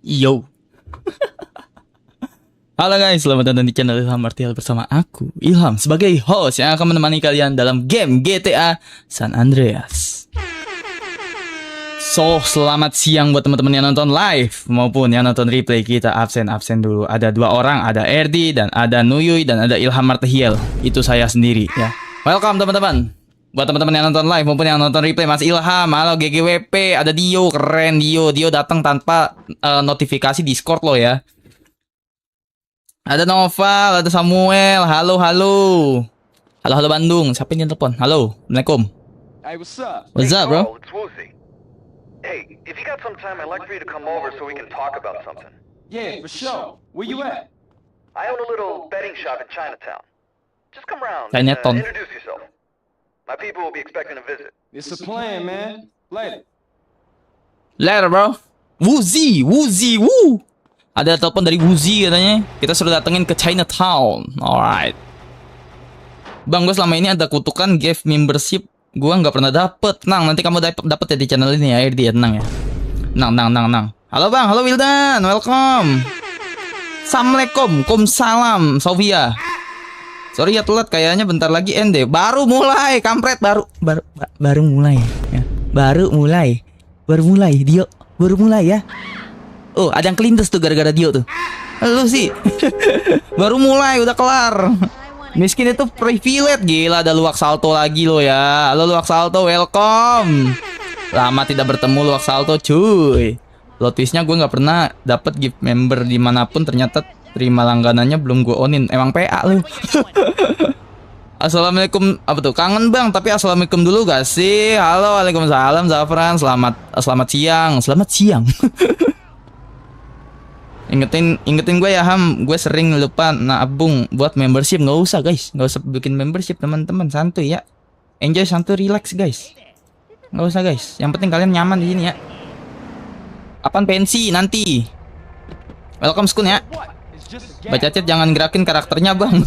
Yo. Halo guys, selamat datang di channel Ilham Martial bersama aku, Ilham, sebagai host yang akan menemani kalian dalam game GTA San Andreas. So, selamat siang buat teman-teman yang nonton live maupun yang nonton replay. Kita absen dulu. Ada dua orang, ada Erdi dan ada Nuyuy dan ada Ilham Martial. Itu saya sendiri ya. Welcome teman-teman. Buat teman-teman yang nonton live maupun yang nonton replay, Mas Ilham, halo GGWP, ada Dio, keren Dio datang tanpa notifikasi Discord lo ya. Ada Noval, ada Samuel, halo Bandung, siapa yang telepon? Halo, Assalamualaikum. Hey, what's up? What's up, bro? It's Woozy. Hey, if you got some time, I'd like for you to come over so we can talk about something. Yeah, for sure. Where you at? I own a little betting shop in Chinatown. Just come around and Chinatown. introduce yourself. My people will be expecting a visit. It's a plan, man. Later. Later, bro. Woozy, woo. Ada telepon dari Woozy katanya. Kita sudah datengin ke Chinatown. Alright. Bang, gue selama ini ada kutukan gift membership. Gue nggak pernah dapet. Tenang, nanti kamu dapet ya di channel ini ya, RD ya. Tenang ya. Tenang. Halo bang, halo Wildan. Welcome. Assalamualaikum. Salam, Sofia. Sorry ya telat, kayaknya bentar lagi end deh. Baru mulai, kampret. Baru mulai ya. Baru mulai, Dio. Baru mulai ya. Oh, ada yang kelindes tuh gara-gara Dio tuh. Lu sih. Baru mulai, udah kelar. Miskin itu privilege. Gila, ada Luwak Salto lagi lo ya. Halo Luwak Salto, welcome. Lama tidak bertemu Luwak Salto, cuy. Plot twistnya gue nggak pernah dapet gift member dimanapun. Ternyata terima langganannya belum gue onin. Emang PA lu. Assalamualaikum. Apa tuh? Kangen bang, tapi assalamualaikum dulu gak sih? Halo, waalaikumsalam Zafran. Selamat siang. Ingetin gue ya Ham, gue sering lupa nabung buat membership. Nggak usah guys, nggak usah bikin membership teman-teman, santuy ya. Enjoy, santuy, relax guys. Nggak usah guys, yang penting kalian nyaman di sini ya. Apaan pensi nanti? Welcome Skun ya. Baca chat, jangan gerakin karakternya bang.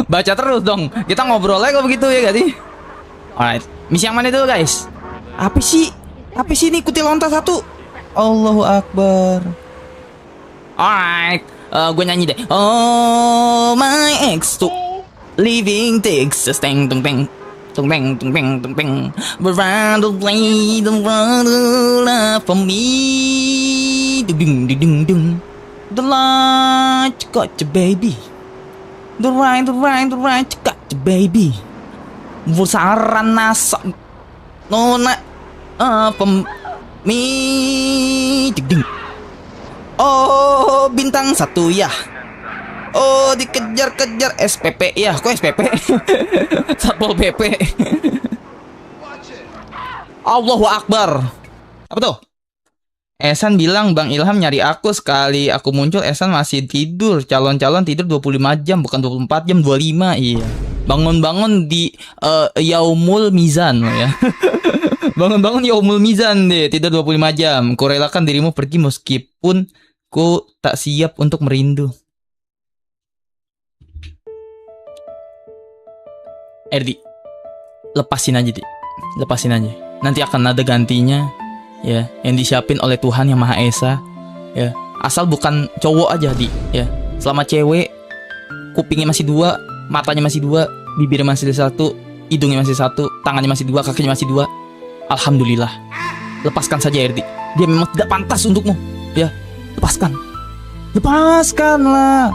Baca terus dong, kita ngobrol aja kok begitu ya gak sih? Alright, misi yang mana dulu guys? Apa sih ini kuti lontar satu? Allahu Akbar. Alright, gue nyanyi deh. Oh my ex to living Texas, teng tung peng, around the way the world love for me, dung. The light got you baby, the right got you baby. Busaran nasa nona pem mi dung. Oh, bintang satu ya. Oh, dikejar-kejar SPP ya. Kok SPP? Satpol PP. Allahu Akbar. Apa tuh? Esan bilang Bang Ilham nyari aku, sekali aku muncul Esan masih tidur. Calon-calon tidur 25 jam, bukan 24 jam, 25. Iya. Bangun-bangun di Yaumul Mizan ya. Bangun-bangun Yaumul Mizan deh, tidur 25 jam. Kurelakan dirimu pergi meskipun ku tak siap untuk merindu. Erdi, lepasin aja. Nanti akan ada gantinya ya, yang disiapin oleh Tuhan yang Maha Esa ya. Asal bukan cowok aja ya. Selama cewek, kupingnya masih 2, matanya masih 2, bibirnya masih 1, hidungnya masih 1, tangannya masih 2, kakinya masih 2. Alhamdulillah. Lepaskan saja Erdi. Dia memang tidak pantas untukmu ya. Lepaskanlah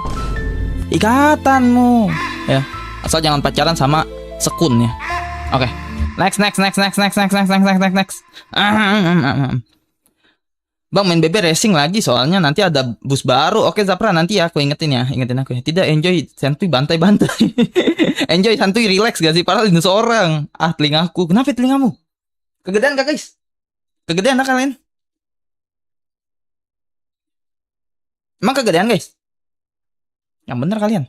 ikatanmu ya. Asal jangan pacaran sama Skun ya. Oke. Next. Bang, main BB racing lagi soalnya nanti ada bus baru. Oke Zapra, nanti ya aku ingetin aku ya. Tidak, enjoy santuy, bantai. Enjoy santuy, relax gak sih? Padahal ini seorang. Telingaku. Kenapa telingamu? Kegedean gak guys? Kegedean gak kalian? Emang kegedean guys? Yang bener kalian?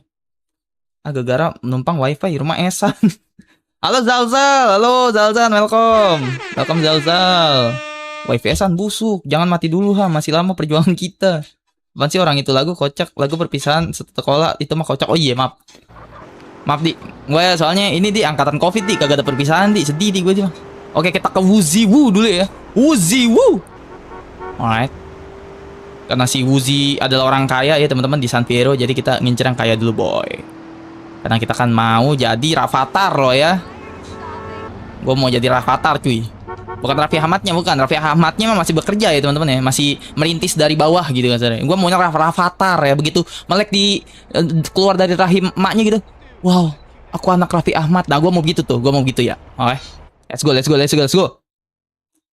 Gara-gara menumpang wifi rumah Esan. Halo Zalzal, welcome Zalzal. Wifi Esan busuk, jangan mati dulu masih lama perjuangan kita. Apaan sih orang itu lagu kocak, lagu perpisahan sekolah itu mah kocak. Oh iya maaf di, gue soalnya ini di angkatan covid di, kagak ada perpisahan di, sedih di gue aja. Oke, kita ke Woozy Woo dulu ya. Woozy Woo. Alright. Karena si Woozi adalah orang kaya ya teman-teman di San Fierro, jadi kita ngincer yang kaya dulu boy. Karena kita kan mau jadi Rafathar loh ya. Gue mau jadi Rafathar cuy. Bukan Raffi Ahmadnya, bukan. Raffi Ahmadnya masih bekerja ya teman-teman ya, masih merintis dari bawah gitu kan. Gue maunya Rafathar ya, begitu melek keluar dari rahim emaknya gitu. Wow, aku anak Raffi Ahmad. Nah, gue mau gitu tuh, gue mau gitu ya. Oke, let's go, let's go, let's go, let's go.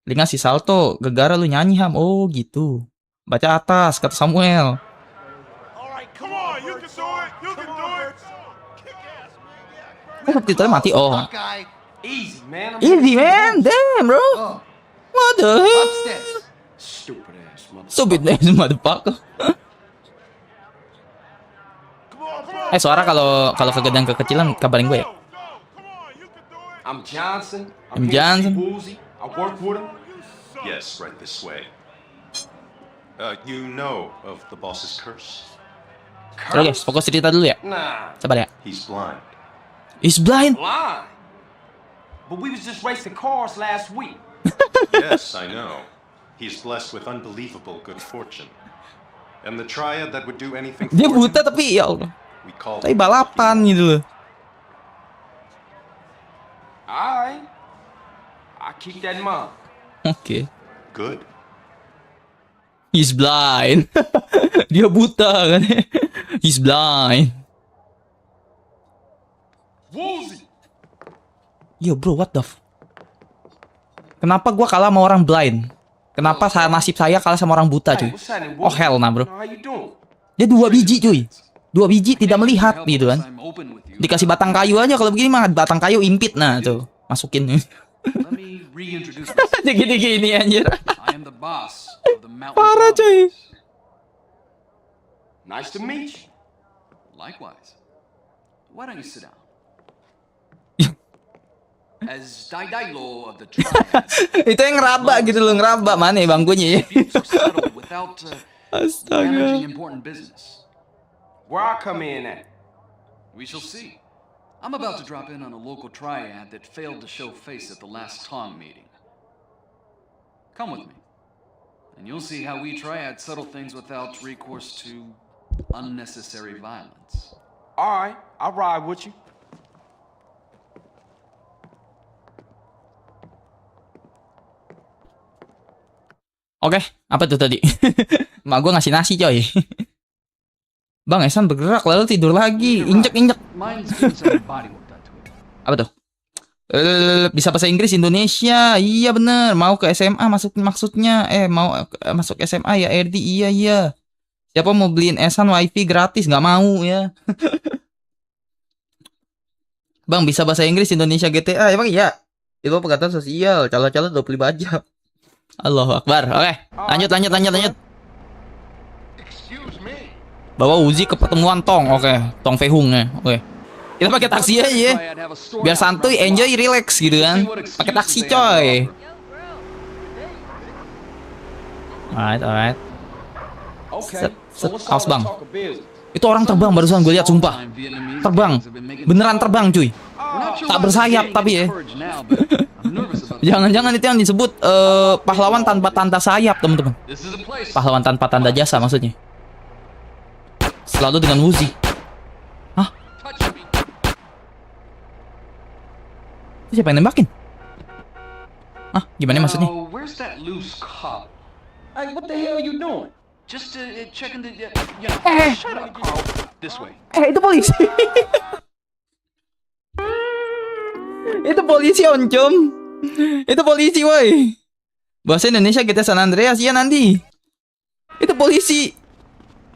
Linga si Salto, gegara lu nyanyi Ham. Oh gitu. Baca atas kata Samuel. Titelnya mati. Oh. Easy, man. Easy man, damn bro. What the hell? Stupid ass mother. Stupid ass motherfucker. Suara kalau kegedean kekecilan kabarin gue ya. I'm Johnson. I'm Johnson. Woozy. I work with him. Yes, right this way. You know of the boss's curse? Oke guys, fokus cerita dulu ya. Nah, Sabar ya. He's blind. He's blind. blind. But we was just racing cars last week. Yes, I know. He's blessed with unbelievable good fortune. And the triad that would do anything for Dia him, buta tapi ya Allah. we call Tapi him balapan gitu loh. Alright. I keep that in mind. Oke. good. He's blind. Dia buta kan. He's blind. Woozy. Yo bro, what the Kenapa gua kalah sama orang blind? Kenapa nasib saya kalah sama orang buta cuy? What's happening, Oh Woozy? hell nah bro. How you doing? Dia 2 biji cuy. 2 biji tidak melihat gitu kan. Dikasih batang kayu aja, kalau begini mah batang kayu impit. Nah tuh, masukin. Let me reintroduce myself. Gini-gini anjir. I am the boss of the mountain. Parah cuy. Province. Nice to meet you. Likewise. Why don't you sit down? As Daidailo of the triad, Itu yang ngeraba gitu loh, ngeraba mana ya bangkunya ya. disputes are settled without Astaga. damaging important business. Where I come in at? We shall see. I'm about to drop in on a local triad that failed to show face at the last Tong meeting. Come with me, and you'll see how we triad settle things without recourse to unnecessary violence. Alright, I'll ride with you. Oke, apa tuh tadi? Mak gua ngasih nasi coy. Bang Esan bergerak lalu tidur lagi, injek-injek. Mine's doing some body work done to it. Apa tuh? Bisa bahasa Inggris Indonesia. Iya bener, mau ke SMA maksudnya. Mau masuk SMA ya RD. Iya. Siapa mau beliin Esan wifi gratis? Nggak mau ya. Bang bisa bahasa Inggris Indonesia GTA. Emang iya? Itu perkataan sosial. Calo-calo 25 jam. Allahu Akbar. Oke, lanjut. Excuse me. Bawa Uzi ke pertemuan Tong. Oke, Tong Fehung ya. Oke. Kita pakai taksi aja ya. Biar santuy, enjoy, relax gitu kan. Pakai taksi coy. Alright. Okay. Set, what's house all bang. the talk of business? Itu orang terbang barusan gue lihat sumpah. Terbang. Beneran terbang cuy. Tak bersayap tapi ya. Jangan-jangan itu yang disebut pahlawan tanpa tanda sayap, teman-teman. Pahlawan tanpa tanda jasa maksudnya. Selalu dengan Woozi. Hah? Itu siapa yang nembakin? Hah? Gimana maksudnya? Where's that loose cop? Hey, what the hell you doing? Just checking the. Shut up, Carl. This way. Itu polisi. Itu polisi oncom. Itu polisi woi. Bahasa Indonesia kita San Andreas ya nanti. Itu polisi.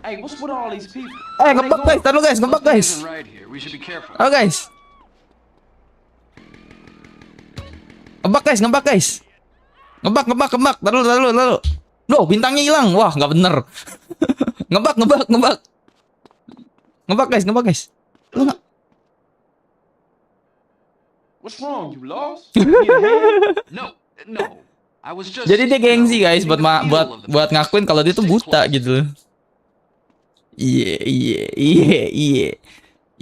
Hey, what's with all these people? Ngebak guys, taruh guys, ngebak guys. Isn't right here. We should be careful. Oh guys. Ngebak guys. Ngebak. Taruh. Loh, bintangnya hilang. Wah, nggak bener. Ngebak. Ngebak guys. Lu nggak. What's wrong? You lost? You need a hand? No. I was just. Jadi dia gengsi guys getting the feel of the buat ngakuin kalau dia tuh Stay buta close. gitu.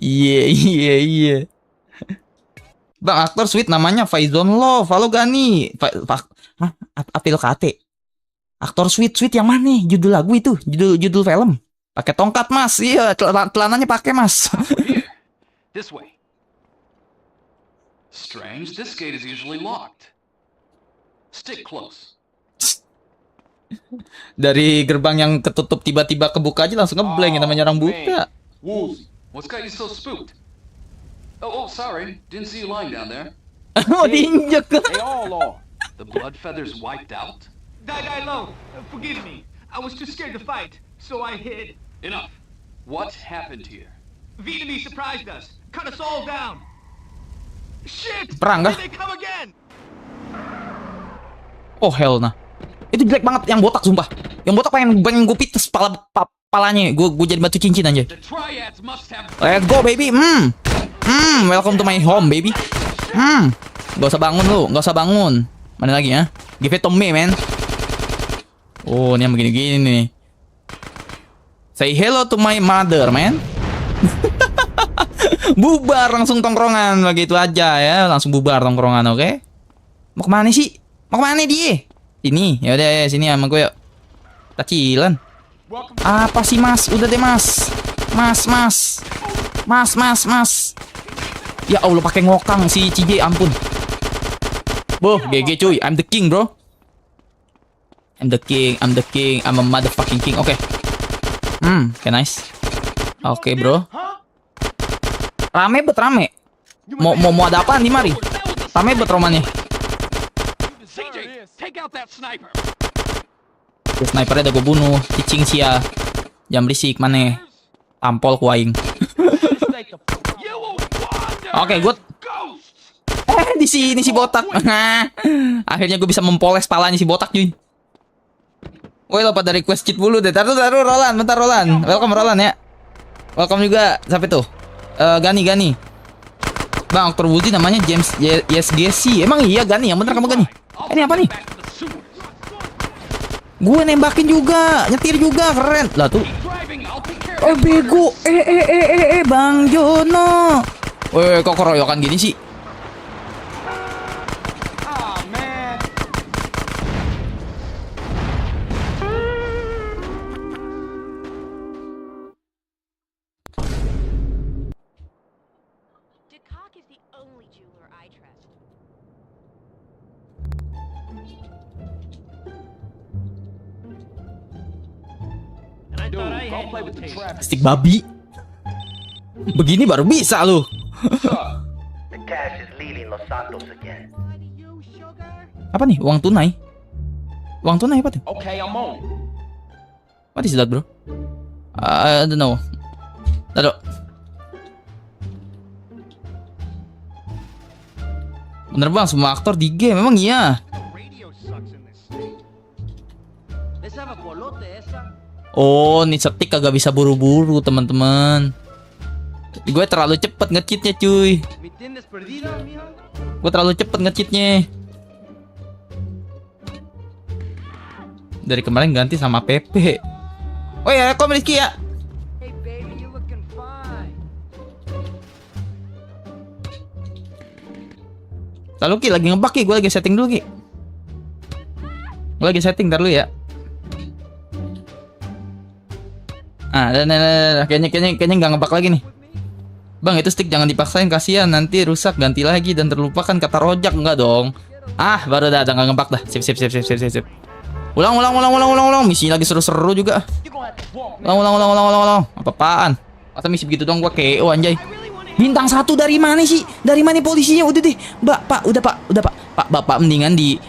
Iya. Bang aktor sweet namanya Faizon Love. Halo Gani. Hah? Apil Kate. Aktor Sweet Sweet yang mana? Judul lagu itu, judul film. Pakai tongkat mas, iya celananya pakai mas. Here, this way. Strange, this gate is usually locked. Stick close. Dari gerbang yang ketutup tiba-tiba kebuka aja langsung ngeblank, namanya orang buta. Woozy, what's got you so spooked? Oh, sorry, didn't see you lying down there. Oh diinjek. They all are. The blood feathers wiped out? Die low. Forgive me. I was too scared to fight, so I hid. Enough. What happened here? Vietnamese surprised us. Cut us all down. Shit! Perang kah? Here they come again! Oh hell nah. Itu jelek banget yang botak sumpah. Yang botak pengen gue pites palanya. Gue jadi batu cincin aja. The triads must have... Let's go baby. Welcome to my home baby. Gak usah bangun lu, gak usah bangun. Mana lagi ya? Give it to me man. Oh ini yang begini-gini nih. Say hello to my mother man. Bubar langsung tongkrongan begitu aja ya. Langsung bubar tongkrongan, oke? Mau kemana sih? Mau kemana dia? Sini, ya udah ya sini sama gue yuk. Tacilan. Apa sih mas? Udah deh mas. Mas. Ya Allah pakai ngokang si CJ, ampun. Boh, GG cuy. I'm the king, bro. I'm the king. I'm a motherfucking king. Oke. Okay, nice. Oke, bro. Rame. Mau ada apaan nih mari? Rame romannya. CJ, take out that sniper. Snipernya udah gue bunuh. Cicing sia. Jam berisik mana? Tampol kuaing. Oke, good. Di sini si botak. Akhirnya gue bisa mempoles palanya si botak cuy. Woi lo pada request cheat dulu deh. Taruh Roland, bentar Roland. Welcome Roland ya. Welcome juga siapa tuh? Gani. Bang, aktor Woozy namanya James YesGC. Emang iya Gani, yang bener kamu Gani. Ini apa nih? Gue nembakin juga, nyetir juga, keren. Lah tuh. Oh bego. Bang Jono. Woi, kok keroyokan gini sih? Ah, man. DeCock is the only jeweler I trust. Dude, go play with the traffic. Stick babi. Begini baru bisa lu. The cash is leaving Los Santos again. Apa nih? Uang tunai? Uang tunai apa tuh? Okay, I'm on. What is that, bro? I don't know. Taruh. Bener bang, semua aktor di game. Memang iya. Oh, nih setik kagak bisa buru-buru, teman-teman. Gue terlalu cepet nge-cheatnya, cuy. Gue terlalu cepet nge-cheatnya. Dari kemarin ganti sama Pepe. Oh ya, kok Rizky ya? Hey baby, you looking fine. Lalu Ki lagi ngebug Ki, gue lagi setting dulu Ki. Gue lagi setting, ntar dulu ya. Kayaknya nggak ngebug lagi nih. Bang, itu stick jangan dipaksain, kasihan nanti rusak, ganti lagi dan terlupakan kata Rojak. Enggak dong. Baru dah nggak ngebug dah. Sip. Ulang. Misi lagi seru-seru juga. Ulang. Apaan? Masa misi begitu dong gua KO anjay. Bintang 1 dari mana sih? Dari mana polisinya? Udah deh. Pak, Bapak mendingan di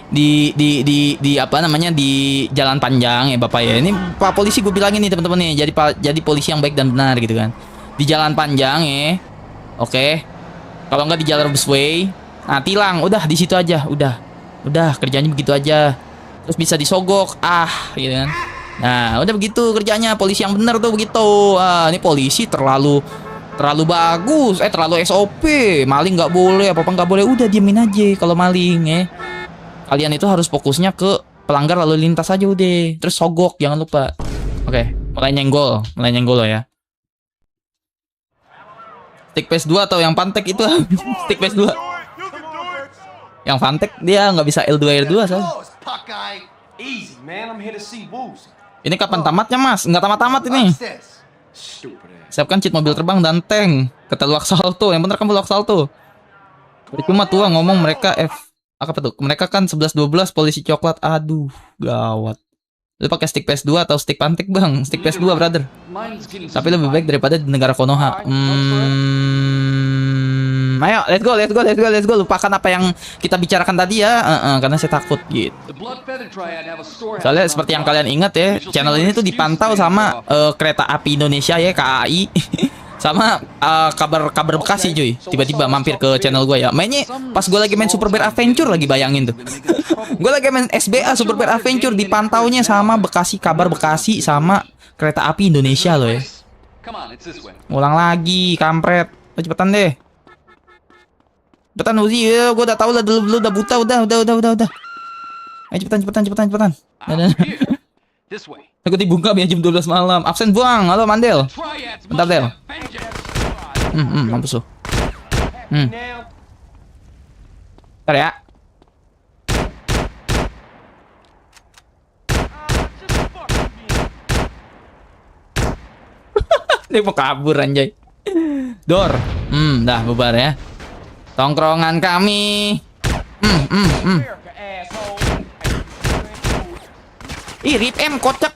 apa namanya di jalan panjang ya Bapak ya. Ini Pak polisi gue bilangin nih teman-teman nih. Jadi polisi yang baik dan benar gitu kan. Di jalan panjang ya. Oke. Kalau nggak di jalan busway, nah tilang. Udah di situ aja. Udah kerjanya begitu aja. Terus bisa disogok. Gitu kan. Nah, udah begitu kerjanya. Polisi yang benar tuh begitu. Ini polisi terlalu bagus, terlalu SOP. Maling nggak boleh, apa nggak boleh. Udah diemin aja kalau maling ya. Kalian itu harus fokusnya ke pelanggar lalu lintas aja udah. Terus sogok, jangan lupa. Oke, mulai nyenggol lo ya. Stick PS2 atau yang pantek itu? Stick PS2. Yang pantek dia nggak bisa L2 soalnya. Easy, man. I'm here to see Woozy. Ini kapan tamatnya, Mas? Nggak tamat-tamat ini. What's this? Stupid ass. Siapkan cheat mobil terbang dan tank. Kata lu salto. Yang bener kamu lu salto. Percuma tua ngomong mereka apa tuh? Mereka kan 11-12 polisi coklat. Aduh, gawat. Lu pakai stick PS2 atau stick pantik, Bang? Stick PS2, brother. Mine's getting Tapi lebih baik daripada di negara Konoha. Ayo, let's go. Lupakan apa yang kita bicarakan tadi ya. Karena saya takut gitu. The Blood Feather Triad have a storehouse. Soalnya seperti yang kalian ingat ya, channel ini tuh dipantau sama Kereta Api Indonesia ya, KAI. Sama kabar Bekasi cuy. Tiba-tiba mampir ke channel gue ya. Mainnya pas gue lagi main Super Bear Adventure, lagi bayangin tuh. Gue lagi main SBA Super Bear Adventure, dipantaunya sama kabar Bekasi sama Kereta Api Indonesia loh ya. Come on, it's this way. Ulang lagi, kampret. Cepetan deh. Cepetan Uzi, gue udah tahu lah, lu udah buta, udah. Ayo cepetan. Here, this way. Aku dibuka ya jam 12 malam. Absen buang. Halo Mandel. Triads Bentar, must Del. have vengeance. Mampus lu. Now, Bentar ya. just fuck me. Dia mau kabur anjay. Dor. Dah bubar ya. Tongkrongan kami. America, asshole. Ih, Rip M kocak.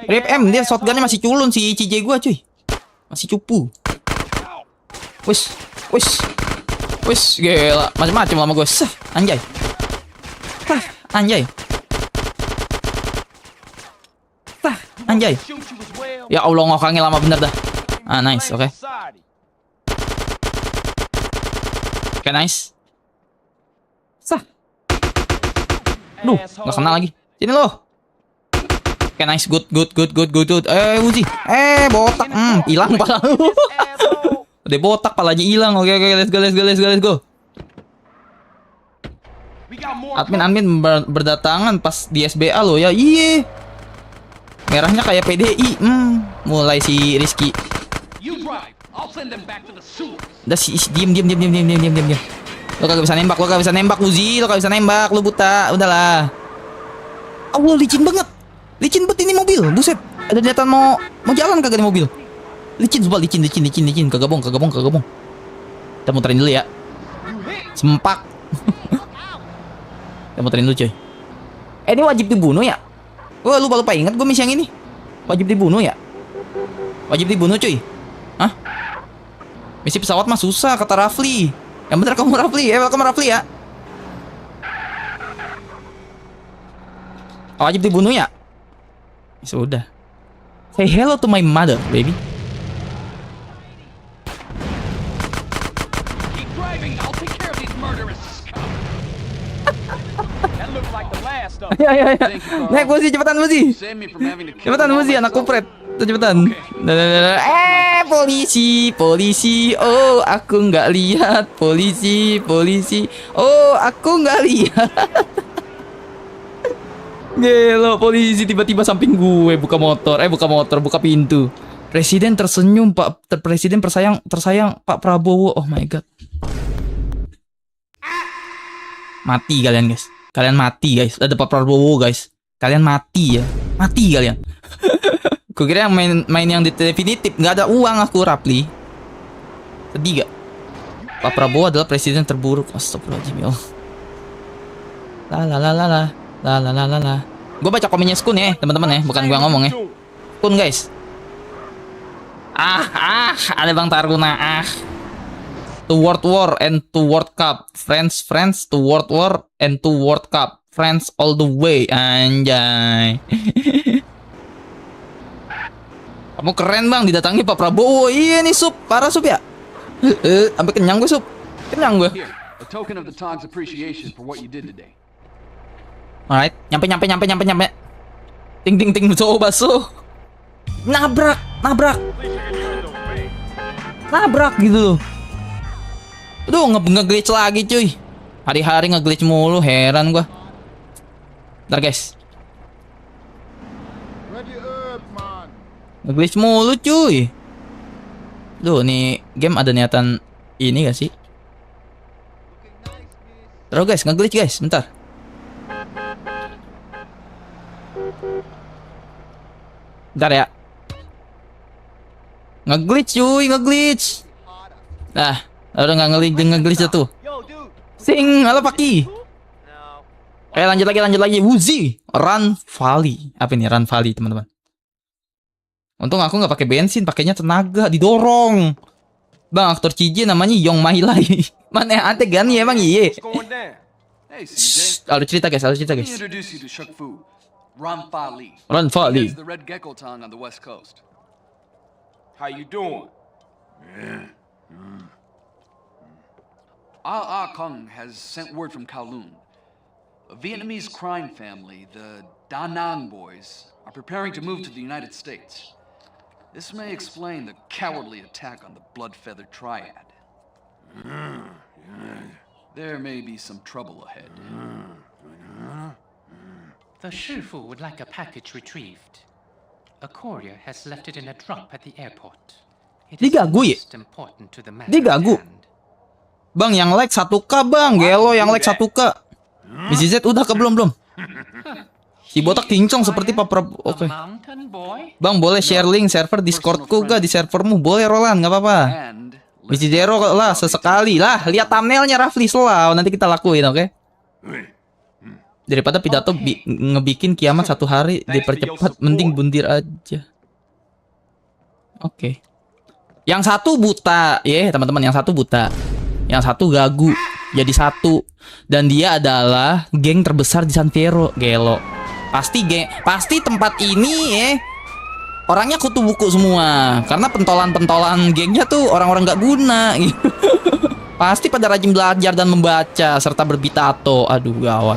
Rip M, dia shotgunnya masih culun si CJ gua cuy. Masih cupu. Wis, gila. Macam-macam lama gua. Anjay. Anjay. Shoot you as well. Ya Allah, ngokangnya lama bener dah. Nice, oke. Society. Oke, nice. Duh, nggak kena lagi. Sini lo. Oke, nice, good. Uzi. Botak. Hilang pala. Asshole. Udah botak, palanya hilang. Oke, let's go. We got more. Admin berdatangan pas di SBA lo ya. Iye. Merahnya kayak PDI. Mulai si Rizky. You drive. I'll send them back to the sewers. Udah diem. Lo kagak bisa nembak, Uzi. Lo kagak bisa nembak, lo buta. Udahlah. Allah, licin banget ini mobil. Buset. Ada niatan mau jalan kagak di mobil. Licin. Kagak bohong. Kita muterin dulu ya. Sempak. Kita muterin dulu, coy. Ini wajib dibunuh ya? Wah, lupa ingat gue misi yang ini. Wajib dibunuh ya? Wajib dibunuh, cuy. Hah? Misi pesawat mah susah, kata Rafli. Yang bener kamu Rafli. Welcome Rafli ya. Wajib dibunuh ya? Sudah. Say hello to my mother, baby. Keep driving. I'll take care of these murderous scum. That looks like the last of. Ya. Naik Uzi, cepetan Uzi. Save me from having to kill Cepetan them all Uzi, anak myself. kupret. Cepetan. Polisi. Oh, aku nggak lihat. Polisi. Oh, aku nggak lihat. Gelo, polisi tiba-tiba samping gue, buka motor, buka pintu. Presiden tersenyum, Presiden tersayang Pak Prabowo. Oh my god. Mati kalian, guys. Ada Pak Prabowo, guys. Kalian mati ya. Mati kalian. Gue kira yang main yang definitif, nggak ada uang aku, Rapli. Sedih gak? Pak Prabowo adalah presiden terburuk. Astagfirullahaladzim ya Allah. La. Gue baca komennya Skun ya, teman-teman ya, bukan gue ngomong ya. Skun, guys. Ada Bang Taruna. To World War and to World Cup. Friends to World War and to World Cup. Friends all the way. Anjay. Kamu keren Bang, didatangi Pak Prabowo. Iya nih Sup, parah Sup ya. Sampai kenyang gue Sup. Kenyang gue. Here, a token of the Tog's appreciation for what you did today. Alright, nyampe. Ting, coba so. Nabrak gitu loh. Aduh, nge-glitch lagi cuy. Hari-hari nge-glitch mulu, heran gua. Bentar guys. Nge-glitch mulu cuy. Duh, nih game ada niatan ini gak sih? Terus guys, nge-glitch guys, bentar. Bentar ya. Nge-glitch cuy, nge-glitch. Nah, udah nggak nge-glitch tuh. Sing, halo Paki. Lanjut lagi. Woozy, Run Valley. Apa ini Run Valley, teman-teman? Untung aku nggak pakai bensin, pakainya tenaga, didorong. Bang, aktor CJ namanya Yong Mailai. Mana yang aneh kan ya, emang iya. What's going down? Hey, CJ. Ada cerita guys, Let me introduce you to Shuk Fu, Ron Fa Li. Run He Valley. is the Red Gecko Tongue on the West Coast. How you doing? Ah Kung has sent word from Kowloon. A Vietnamese crime family, the Da Nang boys, are preparing to move to the United States. This may explain the cowardly attack on the Blood-Feather Triad. There may be some trouble ahead. The Shifu would like a package retrieved. A courier has left it in a drop at the airport. It is Digagu ya? most important to the matter Digagu. at hand. Bang, yang like 1K bang, gelo yang like 1K. Misi Z udah ke belum? Si botak kincong seperti Pak Prabowo. Oke. Mountain boy? Bang, boleh share link server Discordku gak di servermu? Boleh Roland, nggak apa-apa. And Misi Zero lah sesekali lah. Lihat thumbnailnya Rafli Slow, nanti kita lakuin, oke? Daripada pidato ngebikin kiamat 1 hari dipercepat, mending bundir aja. Oke. Yang satu buta, ya teman-teman, yang satu buta. Yang satu gagu, jadi satu. Dan dia adalah geng terbesar di San Fierro, gelo. Pasti tempat ini orangnya kutu buku semua. Karena pentolan-pentolan gengnya tuh orang-orang gak guna gitu. Pasti pada rajin belajar dan membaca serta berbitato. Aduh gawat.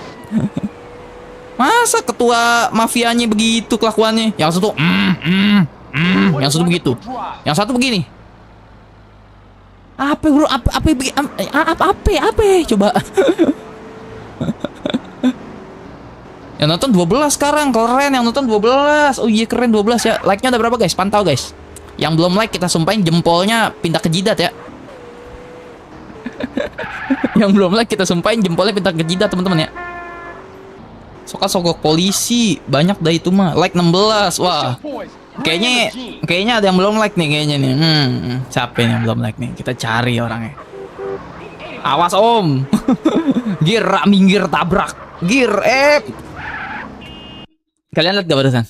Masa ketua mafianya begitu kelakuannya? Yang satu yang satu begitu. Yang satu begini. Apa bro? Apa? Coba. Yang nonton 12 sekarang, keren yang nonton 12. Oh iya keren 12 ya. Like-nya udah berapa guys? Pantau guys. Yang belum like kita sumpahin jempolnya pindah ke jidat ya. Yang belum like kita sumpahin jempolnya pindah ke jidat teman-teman ya. Soka sogok polisi, banyak dah itu mah. Like 16. Wah. Kayaknya ada yang belum like nih kayaknya nih. Siapa yang belum like nih? Kita cari orangnya. Awas om. Gear minggir tabrak. Gear Kalian lihat gak barusan?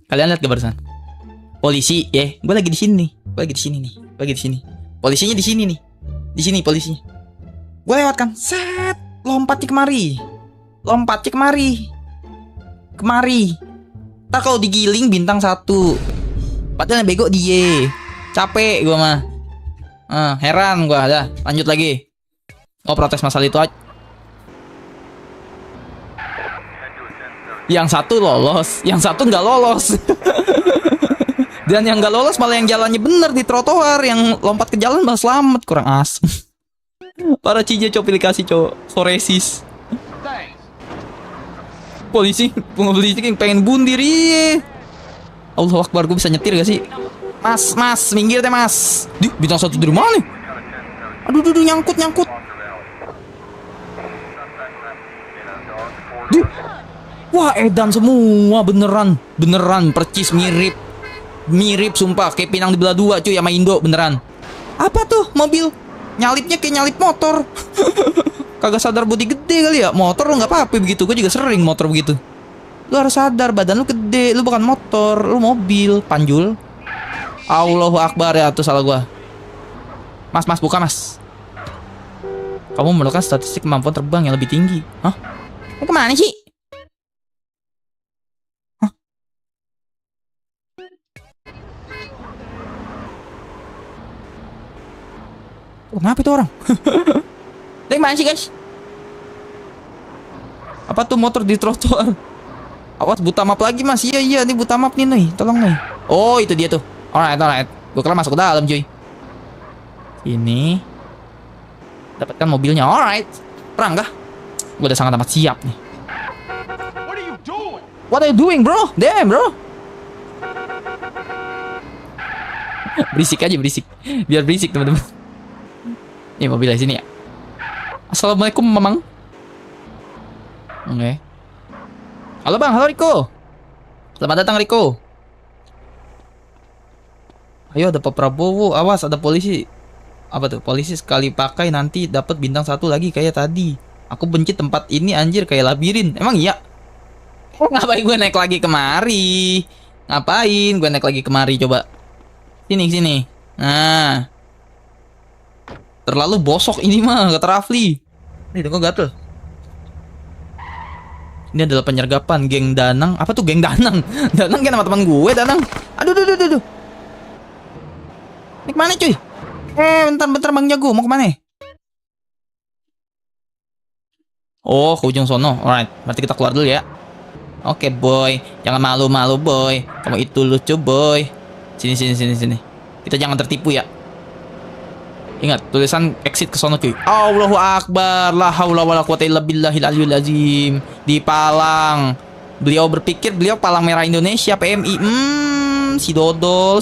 Kalian lihat gak barusan? Polisi, gue lagi di sini nih. Polisinya di sini nih. Di sini polisinya. Gue lewat kan. Set, lompat kemari. Kemari. Ntar kalau digiling bintang 1. Padahal yang bego dia. Capek gue mah. Heran gue. Dah, lanjut lagi. Oh, protes masalah itu aja. Yang satu lolos, yang satu nggak lolos. Dan yang nggak lolos malah yang jalannya bener di trotoar, yang lompat ke jalan malah selamat, kurang asem. Para cija coplikasi cowok, foresis. Polisi yang pengen bunuh diri. Allahu Akbar, gue bisa nyetir gak sih? Mas, minggir deh mas. Bintang 1 dari mana? Aduh, nyangkut. Wah, edan semua beneran percis mirip sumpah kayak Pinang di Belah Dua cuy sama Indo beneran. Apa tuh mobil nyalipnya kayak nyalip motor. Kagak sadar bodi gede kali ya. Motor lu nggak apa-apa begitu, gue juga sering motor begitu. Lu harus sadar badan lu gede, lu bukan motor, lu mobil panjul. Allahu Akbar ya, tuh salah gua. Mas buka mas. Kamu memerlukan statistik kemampuan terbang yang lebih tinggi. Hah? Ini kemana sih? Kenapa itu orang? Dari mana sih guys? Apa tuh motor di trotoar? Awas buta map lagi mas. Iya ini buta map nih. Tolong nih. Oh itu dia tuh. Alright. Gue kira masuk ke dalam cuy. Ini dapatkan mobilnya. Alright. Perang kah? Gue udah sangat amat siap nih. What are you doing bro? Damn bro. Berisik aja. Biar berisik teman-teman. Ini mobilnya sini ya. Assalamualaikum, Mamang. Oke. Halo Bang, halo Riko. Selamat datang Riko. Ayo ada Pak Prabowo, awas ada polisi. Apa tuh? Polisi sekali pakai nanti dapat bintang 1 lagi kayak tadi. Aku benci tempat ini anjir kayak labirin. Emang iya? Ngapain gue naik lagi kemari? Ngapain gue naik lagi kemari coba? Sini. Nah. Terlalu bosok ini mah, kata Rafli. Nih, kok gatel. Ini adalah penyergapan geng Danang. Apa tuh geng Danang? Danang kan nama teman gue, Danang. Aduh. Ini kemana cuy? Bentar Bang Jago, mau kemana? Oh, ke ujung sono. Alright, berarti kita keluar dulu ya. Oke, boy. Jangan malu-malu, boy. Kamu itu lucu, boy. Sini. Kita jangan tertipu ya. Ingat, tulisan exit ke sono cuy. Allahu Akbar. La haula wala quwata illa billahil aliyul azim. Di Palang. Beliau berpikir beliau Palang Merah Indonesia, PMI. Si dodol.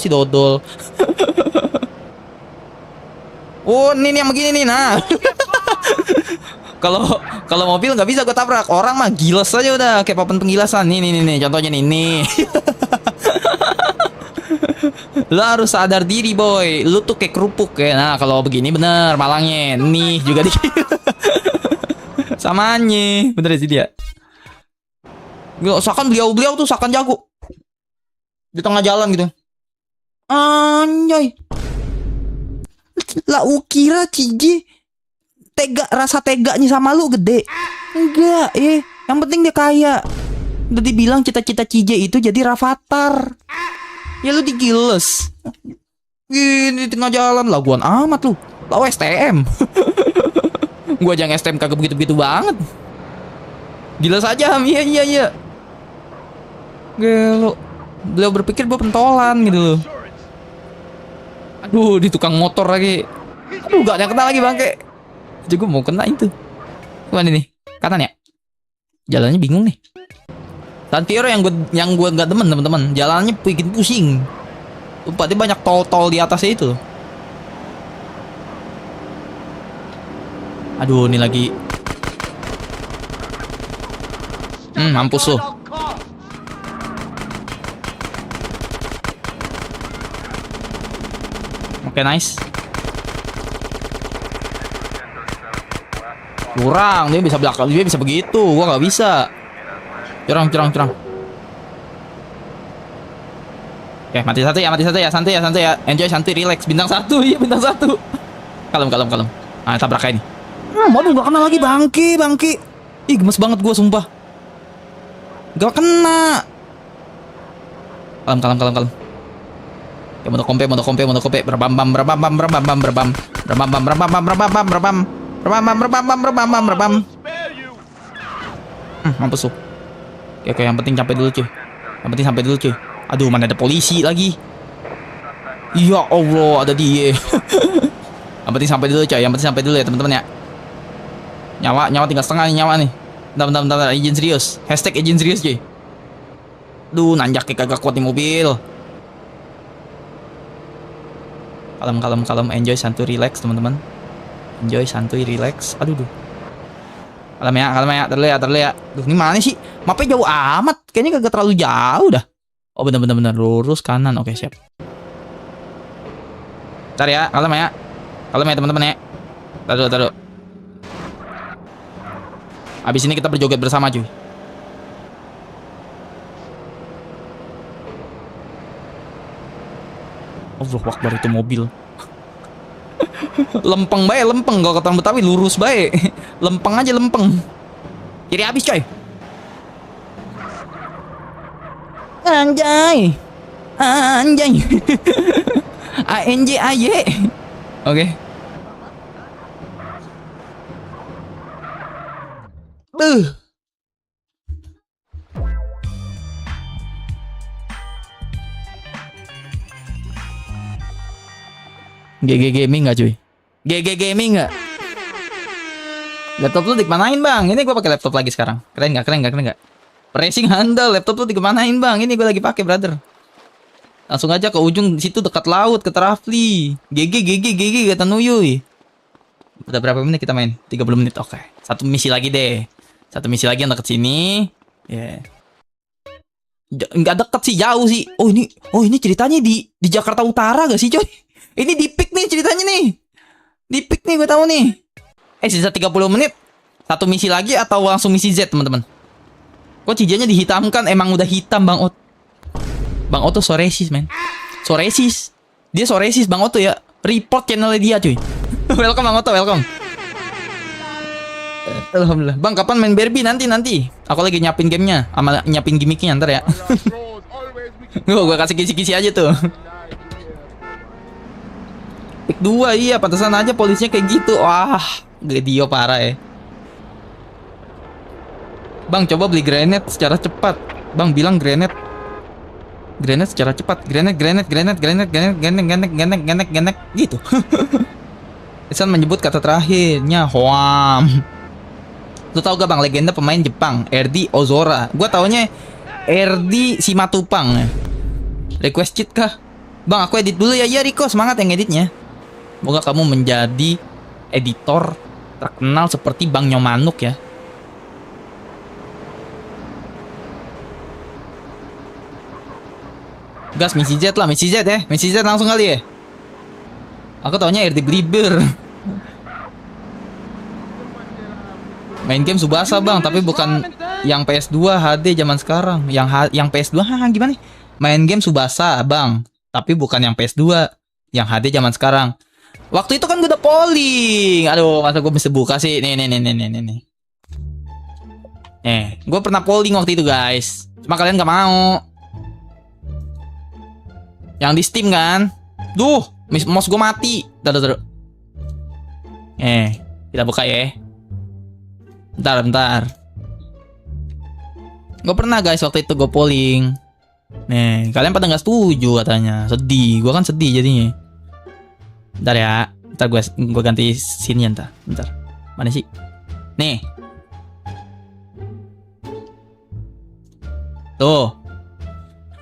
Oh, ini yang begini nih, nah. Kalau mobil nggak bisa gue tabrak. Orang mah giles aja udah, kayak papan penggilasan. Nih, contohnya nih. Lo harus sadar diri boy, lu tuh kayak kerupuk ya. Nah kalau begini bener malangnya. Nih juga di samanya bener sih dia. Seakan beliau tuh seakan jago di tengah jalan gitu. Anjay. Lah ukira Cije rasa teganya sama lu gede. Enggak yang penting dia kaya. Udah dibilang cita-cita Cije itu jadi Rafathar. Ya lu digiles. Gini di tengah jalan laguan amat lu. Lau STM. Gua aja STM kagak begitu-begitu banget. Gila saja, iya. Gelo. Beliau berpikir gua pentolan gitu loh. Aduh, di tukang motor lagi. Aduh, gak ada yang kena lagi bangke. Juga mau kena itu. Gimana nih? Kanan ya? Jalannya bingung nih. San Fierro yang gue nggak demen teman-teman, jalannya bikin pusing. Lupa dia banyak tol-tol di atasnya itu. Aduh, ini lagi. Mampus lo. Oke, nice. Kurang, dia bisa belakang, dia bisa begitu, gua nggak bisa. Curang. Oke, mati satu ya, santai ya. Enjoy, santai, relax. Bintang 1, iya bintang 1. Kalem. Nah, tabrak kayak ini. Waduh, gak kena lagi bangki. Ih, gemes banget gua sumpah. Gak kena. Kalem. Oke, mode kompe. Berbam. Mampus tuh. Oke, yang penting sampai dulu cuy. Aduh, mana ada polisi lagi. Ya Allah, ada dia. Yang penting sampai dulu ya teman-teman ya. Nyawa tinggal setengah nih nyawa nih. Bentar, izin serius. #izin serius cuy. Duh, nanjak kayak kagak kuat di mobil. Kalem. Enjoy, santuy, relax teman-teman. Aduh. Kalem ya, terlihat. Duh, ini mana sih? Mapnya jauh amat. Kayaknya kagak terlalu jauh dah. Oh, bener. Lurus kanan. Oke, siap. Bentar ya, kalem ya teman-teman ya. Taruh. Habis ini kita berjoget bersama cuy. Allahu Akbar, itu mobil. Lempeng kalau kata Betawi lurus bae. Lempeng aja. Kiri habis coy. Anjay. ANJAY. Oke. GG Gaming nggak cuy? GG Gaming nggak? Laptop lu dikemanain bang? Ini gue pakai laptop lagi sekarang. Keren nggak? Pressing handle, laptop lu dikemanain bang? Ini gue lagi pakai brother. Langsung aja ke ujung situ dekat laut, ke Rafli. GG kata Nuyuy. Udah berapa menit kita main? 30 menit. Oke. Satu misi lagi deh. Satu misi lagi yang deket sini. Ya. Yeah. Nggak deket sih, jauh sih. Oh ini ceritanya di Jakarta Utara gak sih, coy? Ini di Peak nih ceritanya nih. Di Peak nih, gue tahu nih. Sisa 30 menit. Satu misi lagi atau langsung misi Z, teman-teman? Kok cijanya dihitamkan? Emang udah hitam, Bang Ot. Bang Ot tuh soresis, men. Soresis. Dia soresis, Bang Ot tuh ya. Report channelnya dia, cuy. Welcome, Bang Ot, welcome. Alhamdulillah. Bang, kapan main Barbie? Nanti. Aku lagi nyiapin gamenya. Sama nyiapin gimmicknya ntar ya. Gue kasih kisi-kisi aja tuh. Pick 2, iya. Pantesan aja polisinya kayak gitu. Wah, Dio parah ya. Bang, coba beli granat secara cepat. Bang, bilang granat secara cepat. Granat gitu. Isan menyebut kata terakhirnya Hoam. Lu tau gak, Bang, legenda pemain Jepang RD Ozora? Gua taunya RD Simatupang. Request cheat kah? Bang, aku edit dulu ya. Iya, Riko, semangat yang editnya. Semoga kamu menjadi editor terkenal seperti Bang Nyomanuk ya. Gas, misi Z lah, misi Z ya. Misi Z langsung kali ya. Aku taunya RD Gliber. Main game Subasa, Bang, tapi bukan yang PS2 HD zaman sekarang. Yang PS2 gimana? Main game Subasa, Bang, tapi bukan yang PS2, yang HD zaman sekarang. Waktu itu kan gue udah polling. Aduh, masa gue bisa buka sih? Nih. Gue pernah polling waktu itu, guys. Cuma kalian gak mau. Yang di Steam kan? Duh, mouse gue mati. Bentar. Kita buka ya. Bentar. Gue pernah, guys, waktu itu gue polling. Nih, kalian pada gak setuju katanya. Sedih, gue kan sedih jadinya. Bentar ya. Bentar gue ganti scene-nya ntar. Bentar. Mana sih? Nih. Tuh.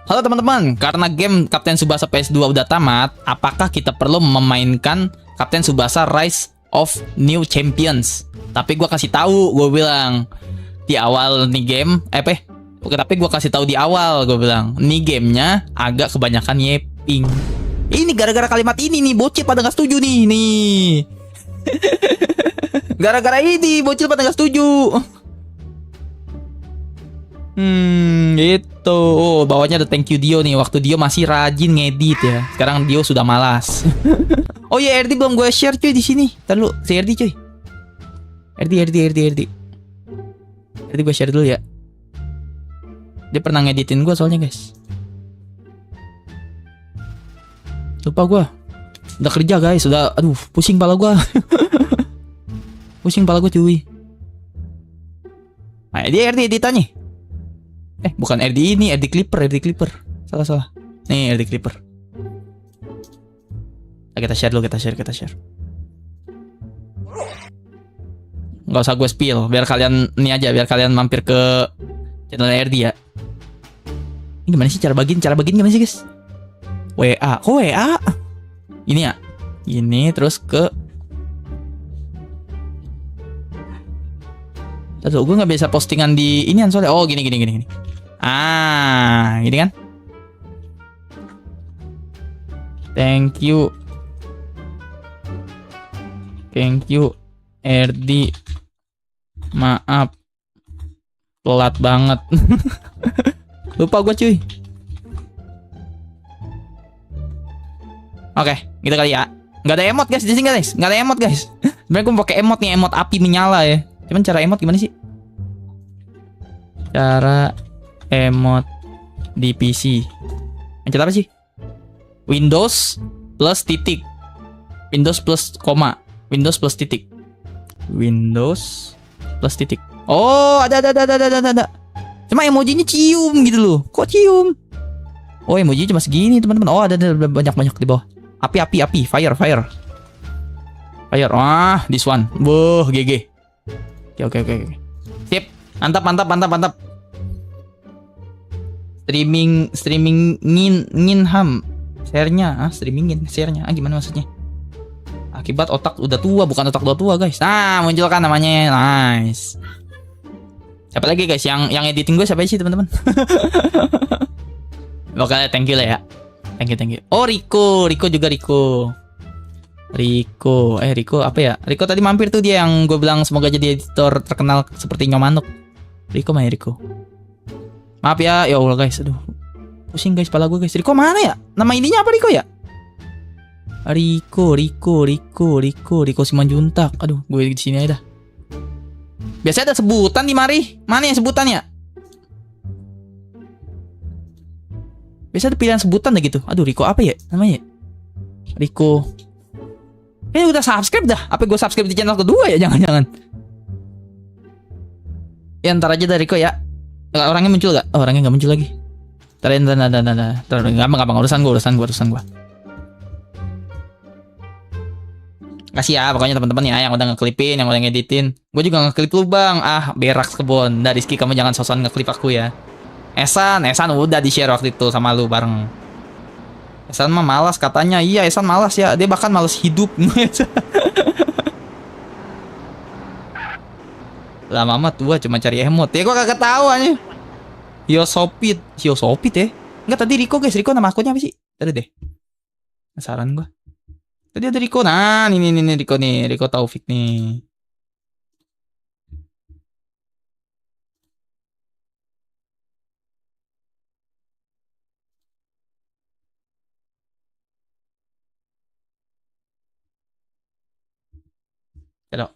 Halo teman-teman, karena game Kapten Tsubasa PS2 udah tamat, apakah kita perlu memainkan Kapten Tsubasa Rise of New Champions? Tapi gue kasih tahu, gue bilang di awal nih game, tapi gue kasih tahu di awal, gue bilang nih gamenya agak kebanyakan yeping. Ini gara-gara kalimat ini nih, bocil pada nggak setuju nih. Gara-gara ini bocil pada nggak setuju. Gitu. Oh, bawahnya ada thank you Dio nih. Waktu Dio masih rajin ngedit ya. Sekarang Dio sudah malas. Oh iya, RD belum gue share cuy di sini. Ntar lu, si RD cuy. RD gue share dulu ya. Dia pernah ngeditin gue soalnya, guys. Lupa gue. Udah kerja, guys. Udah, aduh, pusing pala gue. Pusing pala gue cuy. Nah, dia RD editannya. Bukan RD ini, RD Clipper. Salah. Nih, RD Clipper. Nah, kita share dulu, kita share. Nggak usah gue spill, biar kalian mampir ke channel RD ya. Ini gimana sih cara bagiin gimana sih, guys? WA, kok WA? Ini ya, ini terus ke. Tuh, gue nggak bisa postingan di ini kan soalnya. Oh, gini. Gini kan? Thank you RD. Maaf, telat banget. Lupa gue cuy. Oke, gitu kali ya. Nggak ada emot, guys, di sini, guys. Nggak ada emot, guys. Sebenarnya gue mau pakai emot nih, emot api menyala ya. Cuman cara emot gimana sih? Cara emot di PC. Mencet apa sih? Windows plus titik. Windows plus koma. Windows plus titik. Windows plus titik. Oh, ada. Cuma emojinya cium gitu loh. Kok cium? Oh, emojinya cuma segini, teman-teman. Oh, ada banyak di bawah. Api. Fire. Wah, this one. Boh, GG. Oke. Sip. Mantap. Streaming nginham. Share-nya. Streamingin share-nya. Gimana maksudnya? Akibat otak udah tua, bukan otak tua guys. Nah, muncul kan namanya. Nice. Siapa lagi guys yang editing gue siapa sih teman-teman? Oke, thank you lah ya. Thank you. Oh, Rico juga Rico apa ya? Rico tadi mampir tuh, dia yang gue bilang semoga jadi editor terkenal seperti Nyomanuk. Rico. Maaf ya Allah guys, aduh. Pusing guys kepala gue guys. Rico mana ya? Nama ininya apa Rico ya? Rico Simanjuntak. Aduh, gue di sini aja dah. Biasanya ada sebutan di mari. Mana yang sebutannya? Biasanya ada pilihan sebutan deh gitu. Aduh, Rico apa ya namanya? Rico. Udah subscribe dah. Apa gue subscribe di channel kedua ya? Jangan-jangan. Ya ntar aja dari Rico ya. Orangnya muncul gak? Oh, orangnya gak muncul lagi. Ntar. Gampang. Urusan gue. Kasih ya pokoknya teman-teman ya yang udah ngeklipin, yang udah ngeditin. Gue juga ngeklip lu bang. Ah, berak kebon. Nah, Rizky kamu jangan sosokan ngeklip aku ya. Esan udah di-share waktu itu sama lu bareng. Esan mah malas katanya. Iya, Esan malas ya. Dia bahkan malas hidup. Lama-lama tua cuma cari emot. Ya gue kagak tahu aja. Hiosopit ya. Enggak, tadi Rico guys. Rico nama akunnya apa sih? Tadi deh. Penasaran gue. Tadi ada Rico. Nah, ini Rico nih. Rico Taufik nih. Halo.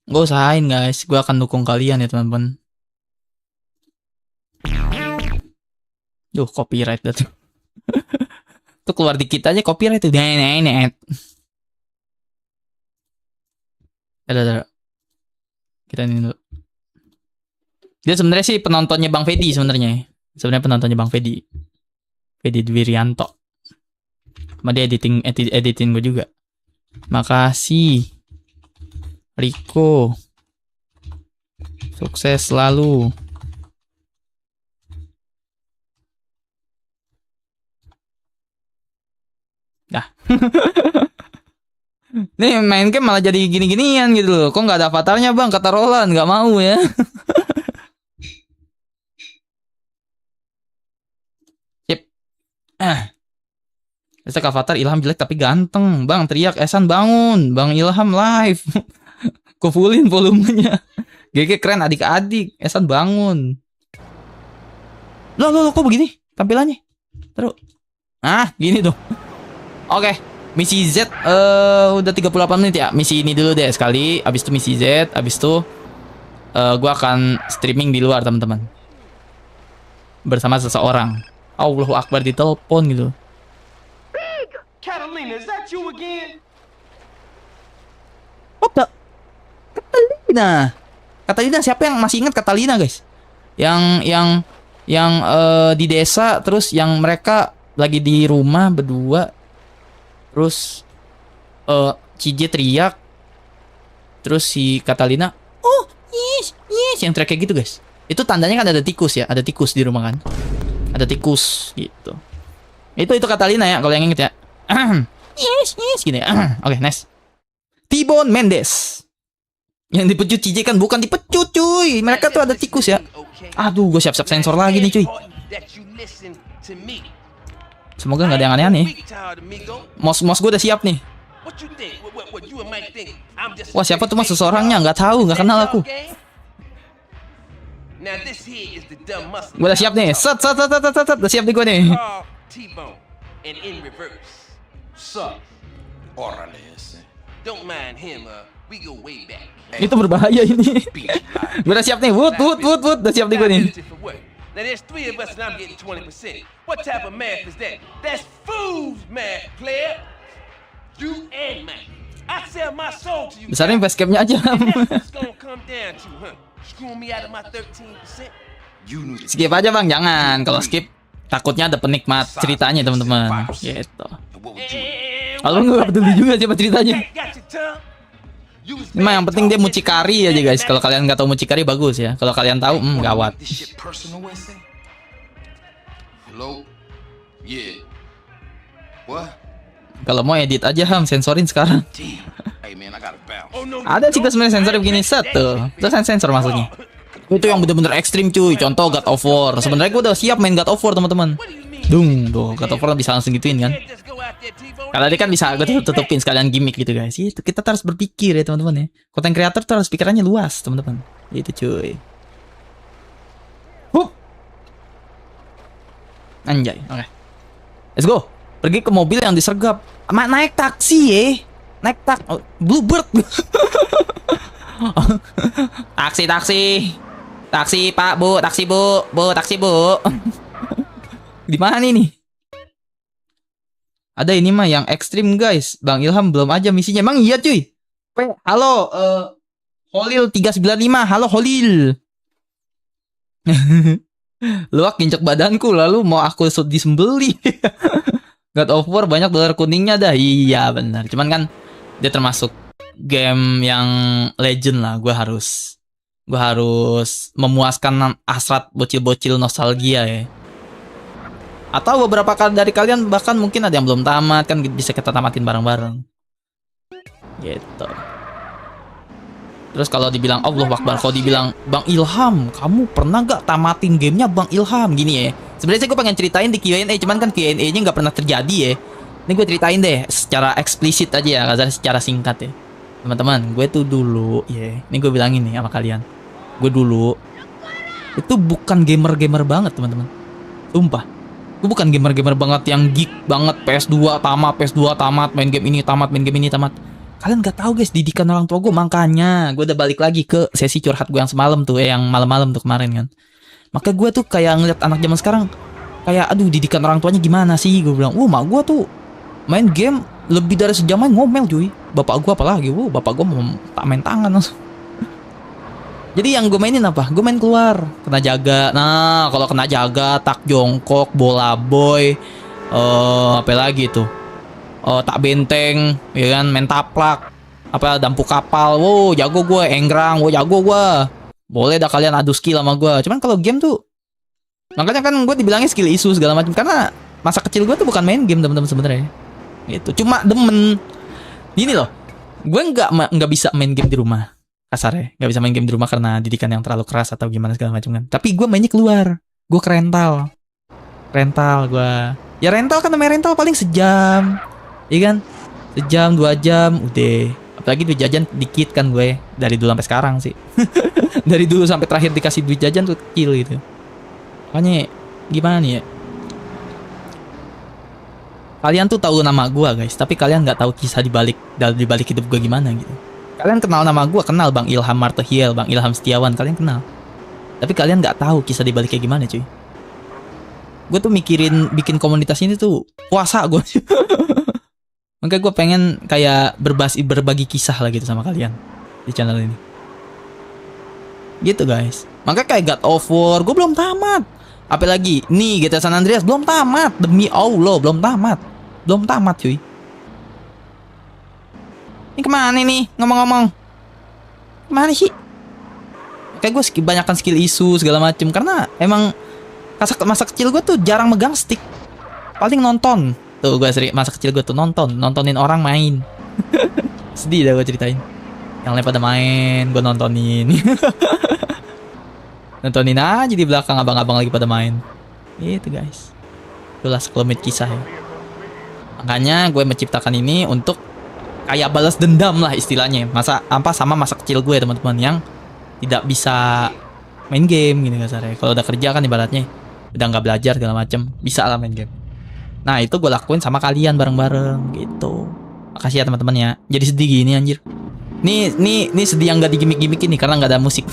Gue usahain guys. Gue akan dukung kalian ya teman-teman. Duh, copyright dah tuh. Tuh keluar dikit aja copyright tuh. Net. Ada. Kita ini dulu. Dia sebenarnya sih penontonnya Bang Fedi sebenarnya. Penontonnya Bang Fedi. Fedi Dwirianto. Sama dia editing gue juga. Makasih. Rico. Sukses selalu. Dah. Nih main game malah jadi gini-ginian gitu loh. Kok nggak ada avatarnya bang? Kata Roland nggak mau ya. Sip. Besok avatar Ilham jelek tapi ganteng. Bang teriak Esan bangun. Bang Ilham live. Kok fullin volumenya. GG keren adik-adik. Esan bangun. Loh kok begini tampilannya? Terus. Gini tuh. Oke, misi Z udah 38 menit ya. Misi ini dulu deh sekali. Abis itu misi Z. Abis itu gue akan streaming di luar teman-teman. Bersama seseorang. Allahu Akbar di telepon gitu. Catalina, is that you again? What the? Catalina siapa yang masih ingat Catalina guys? Yang di desa terus yang mereka lagi di rumah berdua. Terus CJ teriak. Terus si Catalina, oh yes yang teriak kayak gitu guys. Itu tandanya kan ada tikus ya. Ada tikus di rumah kan. Ada tikus gitu. Itu Catalina ya kalau yang inget ya. Yes gini ya. Oke, nice. T-Bone Mendes. Yang dipecut CJ kan bukan dipecut cuy. Mereka tuh ada tikus ya. Aduh gue siap-siap sensor lagi nih cuy. Semoga nggak ada yang aneh-aneh. Mos gue udah siap nih. Wah siapa tuh mas seseorangnya? Nggak tahu, nggak kenal aku. Gue udah siap nih. Set. Udah siap nih gue nih. Itu berbahaya ini. Gue udah siap nih. Wood. Udah siap nih gue nih. Now there's 3 of us and I'm getting 20%. What type of math is that? That's fool's math, player. You and me. I sell my soul to you. Besarin facecamnya aja. It's gonna come down to, screw me out of my 13%. Skip aja bang, jangan. Kalau skip takutnya ada penikmat ceritanya teman-teman. Gitu. Kalau nggak peduli juga siapa ceritanya. Cuma yang penting dia mucikari aja guys. Kalau kalian nggak tahu mucikari bagus ya. Kalau kalian tahu, gawat. Kalau mau edit aja Ham, sensorin sekarang. Hey man, I gotta bounce. Oh no. Ada sih sebenarnya sensor begini set tuh. Itu sensor maksudnya. Itu yang bener-bener ekstrim cuy. Contoh God of War. Sebenarnya gue udah siap main God of War teman-teman. Dung, tuh God of War bisa langsung gituin kan. Kalau dia kan bisa gue tutupin sekalian gimmick gitu guys. Itu kita harus berpikir ya teman-teman ya. Content creator tuh harus pikirannya luas teman-teman. Itu cuy. Hup. Anjay, oke. Let's go. Pergi ke mobil yang disergap. Naik taksi ya. Naik Bluebird. Taksi. Taksi Pak, Bu, taksi Bu. Taksi Bu. Di mana nih? Ada ini mah yang ekstrim guys. Bang Ilham belum aja misinya. Emang iya cuy. Halo, Holil 395. Halo Holil. Luak injek badanku lalu mau aku disembeli. God of War banyak dolar kuningnya dah. Iya benar. Cuman kan dia termasuk game yang legend lah. Gue harus memuaskan hasrat bocil-bocil nostalgia ya. Atau beberapa dari kalian bahkan mungkin ada yang belum tamat kan bisa kita tamatin bareng-bareng. Gitu. Terus kalau dibilang Allah Akbar, kalau dibilang Bang Ilham, kamu pernah gak tamatin gamenya Bang Ilham? Gini ya, sebenarnya gue pengen ceritain di Q&A, cuman kan Q&A-nya nggak pernah terjadi ya. Ini gue ceritain deh secara eksplisit aja ya, secara singkat ya. Teman-teman, gue tuh dulu ya, ini gue bilangin nih sama kalian. Gue dulu itu bukan gamer-gamer banget teman-teman. Sumpah, gue bukan gamer-gamer banget yang geek banget, PS2 tamat, main game ini tamat. Kalian gak tahu guys didikan orang tua gue, makanya gue udah balik lagi ke sesi curhat gue yang semalam tuh, yang malam-malam tuh kemarin kan. Maka gue tuh kayak ngeliat anak zaman sekarang kayak aduh didikan orang tuanya gimana sih, gue bilang, mak gue tuh main game lebih dari sejam main ngomel cuy. Bapak gue apalagi, bapak gue mau tak main tangan langsung. Jadi yang gue mainin apa? Gue main keluar, kena jaga. Nah kalau kena jaga, tak jongkok, bola boy, apa lagi tuh? Tak benteng, ya kan, main taplak, apa dampu kapal, wow jago gue, enggrang, wow jago gue, boleh dah kalian adu skill sama gue. Cuman kalau game tuh, makanya kan gue dibilangnya skill isu segala macam, karena masa kecil gue tuh bukan main game teman-teman sebenarnya, gitu. Cuma demen, gini loh, gue nggak bisa main game di rumah, kasarnya, nggak bisa main game di rumah karena didikan yang terlalu keras atau gimana segala macam kan. Tapi gue mainnya keluar, gue ke rental gue, ya rental kan namanya rental paling sejam. Iya kan, sejam 2 jam udah. Apalagi duit jajan dikit kan gue dari dulu sampai sekarang sih. Dari dulu sampai terakhir dikasih duit jajan tuh kecil gitu. Makanya gimana nih ya, kalian tuh tahu nama gue guys, tapi kalian nggak tahu kisah dibalik hidup gue gimana gitu. Kalian kenal nama gue, kenal Bang Ilham Martehiel, Bang Ilham Setiawan, kalian kenal. Tapi kalian nggak tahu kisah dibaliknya gimana cuy. Gue tuh mikirin bikin komunitas ini tuh puasa gue. Maka gue pengen kayak berbagi kisah lah gitu sama kalian di channel ini. Gitu guys. Maka kayak God of War gue belum tamat. Apalagi nih GTA San Andreas belum tamat. Demi Allah belum tamat cuy. Ini kemana nih ngomong-ngomong? Kemana sih? Kayak gue kebanyakan skill isu segala macem, karena emang masa kecil gue tuh jarang megang stick. Paling nonton. Tuh gue sering masa kecil gue tuh nontonin orang main. Sedih dah gue ceritain. Yang lain pada main, gue nontonin. Nontonin aja di belakang abang-abang lagi pada main. Gitu guys. Itulah sekelumit kisah ya. Makanya gue menciptakan ini untuk kayak balas dendam lah istilahnya. Sama masa kecil gue teman-teman yang tidak bisa main game gini kasarnya. Kalau udah kerja kan ibaratnya udah nggak belajar segala macem, bisa lah main game. Nah itu gue lakuin sama kalian bareng-bareng gitu. Makasih ya teman-teman ya. Jadi sedih gini anjir. Nih sedih yang gak digimik-gimik ini karena nggak ada musik.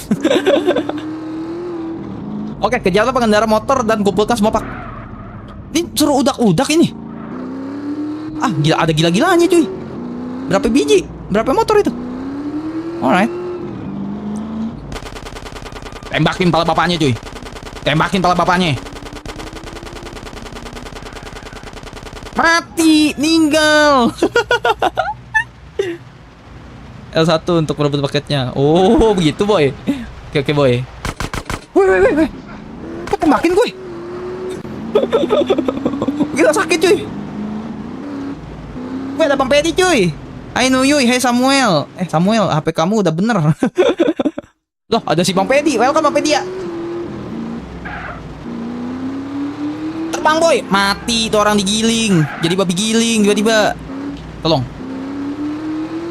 Oke, kejarlah pengendara motor dan kumpulkan semua pak. Ini suruh udak-udak ini. Ah gila, ada gila-gilaannya cuy. Berapa biji? Berapa motor itu? Alright. Tembakin pala bapaknya cuy. Tembakin pala bapaknya. Mati, ninggal. L1 untuk merebut paketnya. Oh, begitu boy. Oke boy. Woi. Kok tembakin gue? Gila sakit cuy. Wih, ada Bang Pedi cuy. Hai Nuyuy, hai Samuel. Samuel, HP kamu udah bener. Loh, ada si Bang Pedi. Welcome Bang Pedi ya. Terbang boy. Mati tuh orang digiling. Jadi babi giling tiba-tiba. Tolong.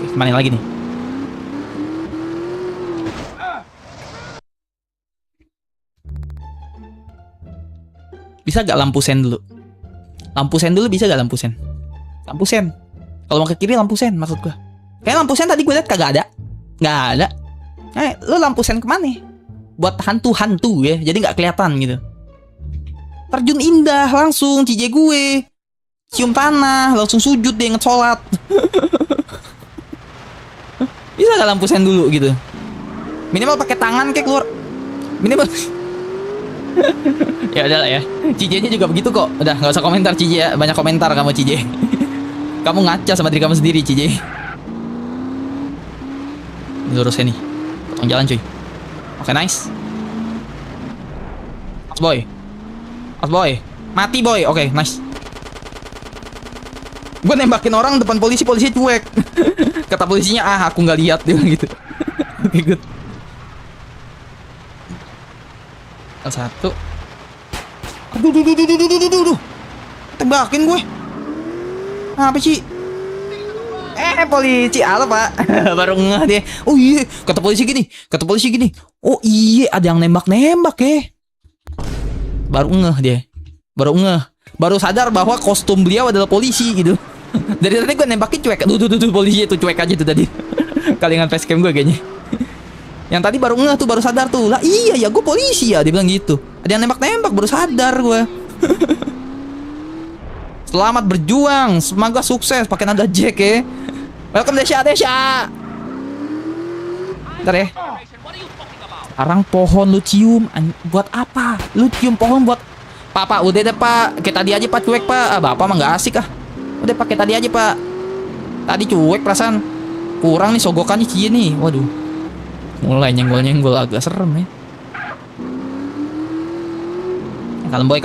Oke, kemana lagi nih? Bisa gak lampu sen dulu? Lampu sen dulu bisa gak lampu sen? Lampu sen. Kalau mau ke kiri lampu sen maksud gua. Kayak lampu sen tadi gue liat kagak ada. Nggak ada. Lu lampu sen kemana? Buat hantu-hantu ya. Jadi nggak kelihatan gitu. Terjun indah langsung cije gue. Cium tanah, langsung sujud deh inget sholat. Bisa gak lampu sen dulu gitu? Minimal pakai tangan kayak keluar. Minimal. Ya udahlah ya. Cije-nya juga begitu kok. Udah nggak usah komentar Cije ya. Banyak komentar kamu Cije. Kamu ngaca sama diri kamu sendiri Cije. Ini lurusnya nih. Potong jalan cuy. Oke, nice. As boy. As boy. Mati boy. Oke, nice. Gue nembakin orang depan polisi cuek. Kata polisinya, aku nggak lihat dia gitu. Oke, good. Satu. Aduh. Tembakin gue. Apa sih? Polisi. Halo pak. Baru ngeh dia. Oh iya. Kata polisi gini. Oh iya, ada yang nembak ya. Baru ngeh dia. Baru sadar bahwa kostum beliau adalah polisi gitu. Dari tadi gue nembakin cuek. Tuh polisi itu cuek aja tuh tadi. Kalingan facecam gue kayaknya. Yang tadi baru ngeh tuh, baru sadar tuh. Lah iya ya, gue polisi ya, dia bilang gitu. Ada yang nembak, baru sadar gue. Selamat berjuang, semoga sukses. Pakai nada Jack ya. Welcome Desya. Bentar ya. Sekarang pohon lu cium. Buat apa? Lu cium pohon buat Pak, udah deh pak. Kayak tadi aja pak cuek pak. Bapak mah gak asik ah. Udah pakai tadi aja pak. Tadi cuek perasaan. Kurang nih sogokannya cie nih. Waduh. Mulai nyenggol agak serem ya. Kalem boy.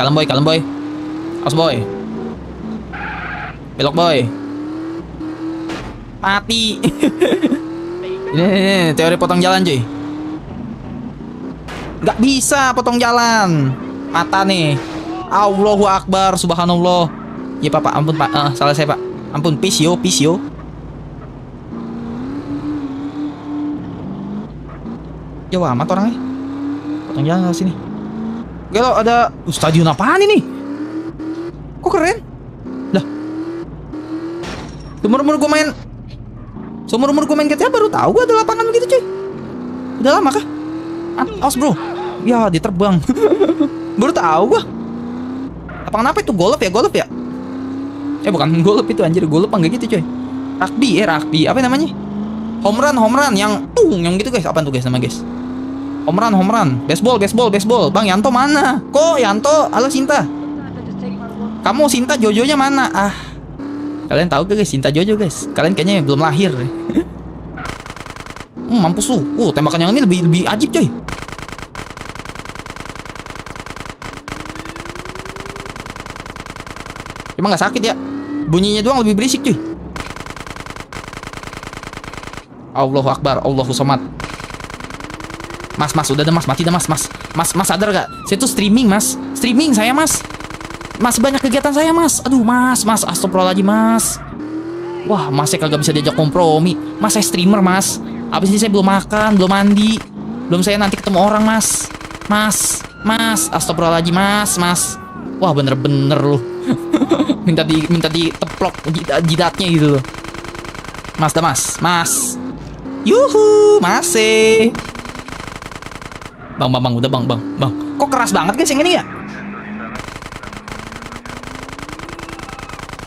Awas boy. Belok boy. Mati. Ini teori potong jalan cuy. Gak bisa potong jalan. Mata nih. Allahu Akbar, subhanallah. Ya pak, ampun pak. Salah saya pak. Ampun, peace yo. Jauh amat orangnya. Potong jalan ke sini. Gelo ada stadion apaan ini? Kok keren? Lah. Seumur-umur gue main GTA baru tahu gue ada lapangan begitu cuy. Udah lama kah? Awas bro. Ya diterbang. Baru tahu gue. Lapangan apa itu? Golf ya? Bukan golf itu anjir, golf enggak gitu coy. Rugby. Apa namanya? Home run yang gitu guys. Apaan tuh guys nama guys? Home run. Baseball. Bang Yanto mana? Kok Yanto? Halo Sinta. Kamu Sinta Jojonya mana? Kalian tahu gak guys Sinta Jojo guys? Kalian kayaknya belum lahir. Mampus lu. Tembakan yang ini lebih ajib coy. Cuma nggak sakit ya. Bunyinya doang lebih berisik cuy. Allahu Akbar, Allahu Somad. Mas, udah deh mas, mati dah mas. Mas sadar gak? Saya tuh streaming mas. Streaming saya mas. Mas banyak kegiatan saya mas. Aduh mas, astagfirullahaladzim mas. Wah mas saya kagak bisa diajak kompromi. Mas saya streamer mas. Abis ini saya belum makan, belum mandi. Belum saya nanti ketemu orang mas. Mas, astagfirullahaladzim mas. Wah bener-bener lu. minta diteplok jidatnya gitu loh. Mas. Yuhu, masih. Bang, udah bang. Kok keras banget guys yang ini ya?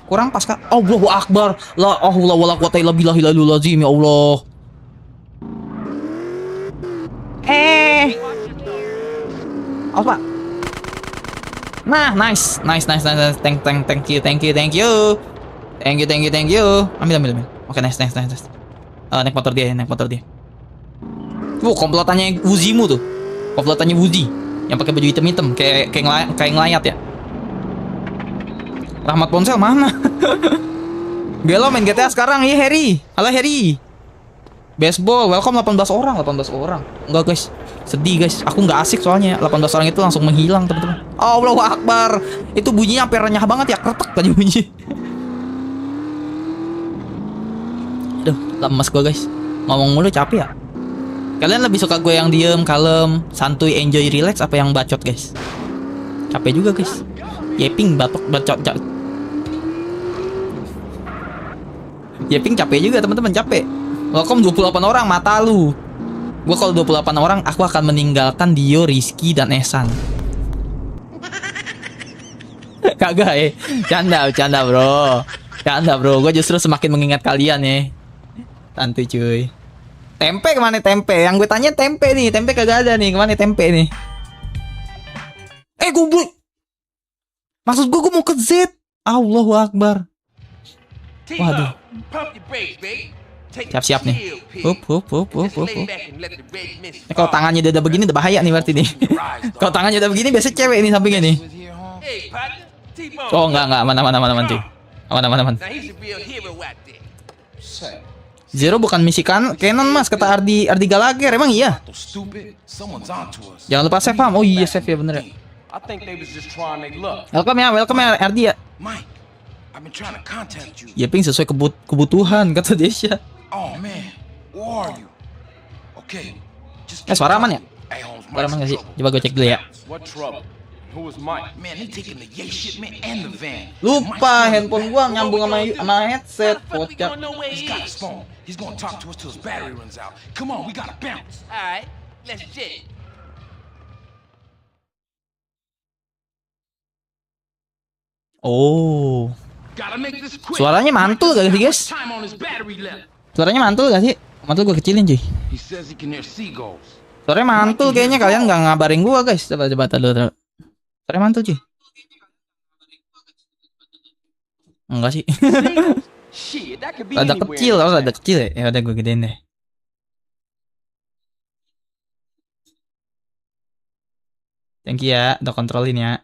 Kurang pas kak. Allahu Akbar. La haula wala quwata illa billahil aliyil azim ya Allah. Apa pak? Nah, nice. Thank you. Ambil. Oke, nice. Naik motor dia. Komplotannya Wuzimu tuh. Komplotannya Wuzi yang pakai baju hitam kayak ngelayat ya. Rahmat Ponsel mana? Gelo main GTA sekarang ya Harry. Halo Harry. Baseball, welcome 18 orang. Enggak guys, sedih guys. Aku nggak asik soalnya 18 orang itu langsung menghilang teman-teman. Allahu Akbar. Itu bunyinya sampai renyah banget ya, kretek aja bunyi. Aduh, lemes gue guys. Ngomong mulu capek ya. Kalian lebih suka gue yang diem, kalem, santuy, enjoy, relax apa yang bacot guys? Capek juga guys. Yeping bacot. Yeping capek juga teman-teman, capek. Welcome 28 orang, mata lu. Gua kalau 28 orang aku akan meninggalkan Dio, Rizky dan Ehsan. Kagak Canda bro. Gue justru semakin mengingat kalian ya. Santuy cuy. Tempe kemana tempe? Yang gue tanya tempe nih. Tempe kagak ada nih. Kemana tempe nih? Gue maksud gue mau ke Z. Allahu Akbar. Waduh. Siap-siap nih. Hup. Kalau tangannya udah begini udah bahaya nih berarti nih. Kalau tangannya udah begini biasanya cewek nih sampingnya nih. Oh enggak aman cuy. Aman. Zero bukan misi Canon mas, kata Ardi Galager. Emang iya? Jangan lupa save pam. Oh iya save ya bener ya. Welcome ya Ardi ya. Yeping sesuai kebutuhan kata Desya. Suara aman ya? Suara aman gak sih? Coba gue cek dulu ya. Lupa handphone gua nyambung sama headset. Kocak. Oh. Suaranya mantul gak sih guys? Suaranya mantul gak sih? Mantul gue kecilin cuy. Suaranya mantul kayaknya, kalian gak ngabarin gua guys. Coba dulu. Suaranya mantul cuy. Enggak sih. Ada kecil ya. Ya udah gue gedein deh. Thank you ya, udah kontrolin ya.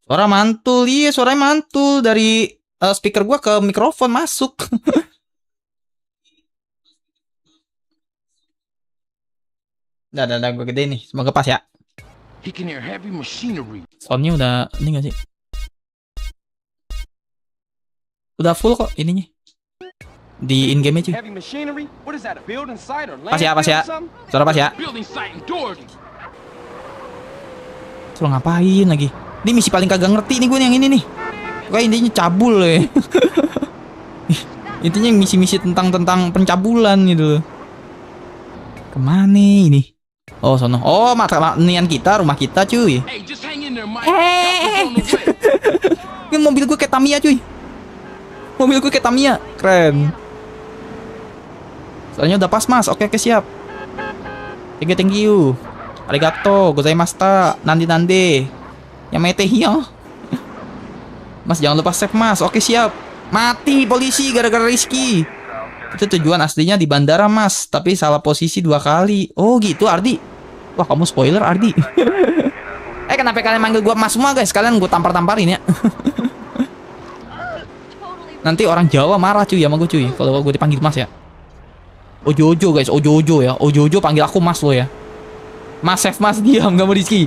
Suara mantul, iya suaranya mantul dari speaker gua ke mikrofon masuk. Udah gue gede nih, semoga pas ya. Soundnya udah ini gak sih? Udah full kok ininya. Di in game-nya cuy. Pas ya. Suara pas ya. Suruh ngapain lagi? Ini misi paling kagak ngerti nih gue yang ini nih. Kayak intinya cabul ya. Intinya misi-misi tentang pencabulan gitu. Kemana ini? Oh sono. Oh nian kita, rumah kita cuy. Ini mobil gue kayak Tamiya cuy. Keren. Soalnya udah pas mas. Oke siap. Thank you. Arigato, gozaimashita. Nandi. Yamete hiyo. Mas jangan lupa save mas. Oke siap. Mati polisi gara-gara Rizky. Itu tujuan aslinya di bandara mas, tapi salah posisi 2 kali. Oh gitu Ardi. Wah kamu spoiler Ardi. Kenapa kalian manggil gua mas semua guys? Kalian gua tampar-tamparin ya. Nanti orang Jawa marah cuy sama gue cuy kalau gue dipanggil mas ya. Ojo guys, ojo ya. Ojo panggil aku mas lo ya. Mas save mas, diam gak mau Rizky.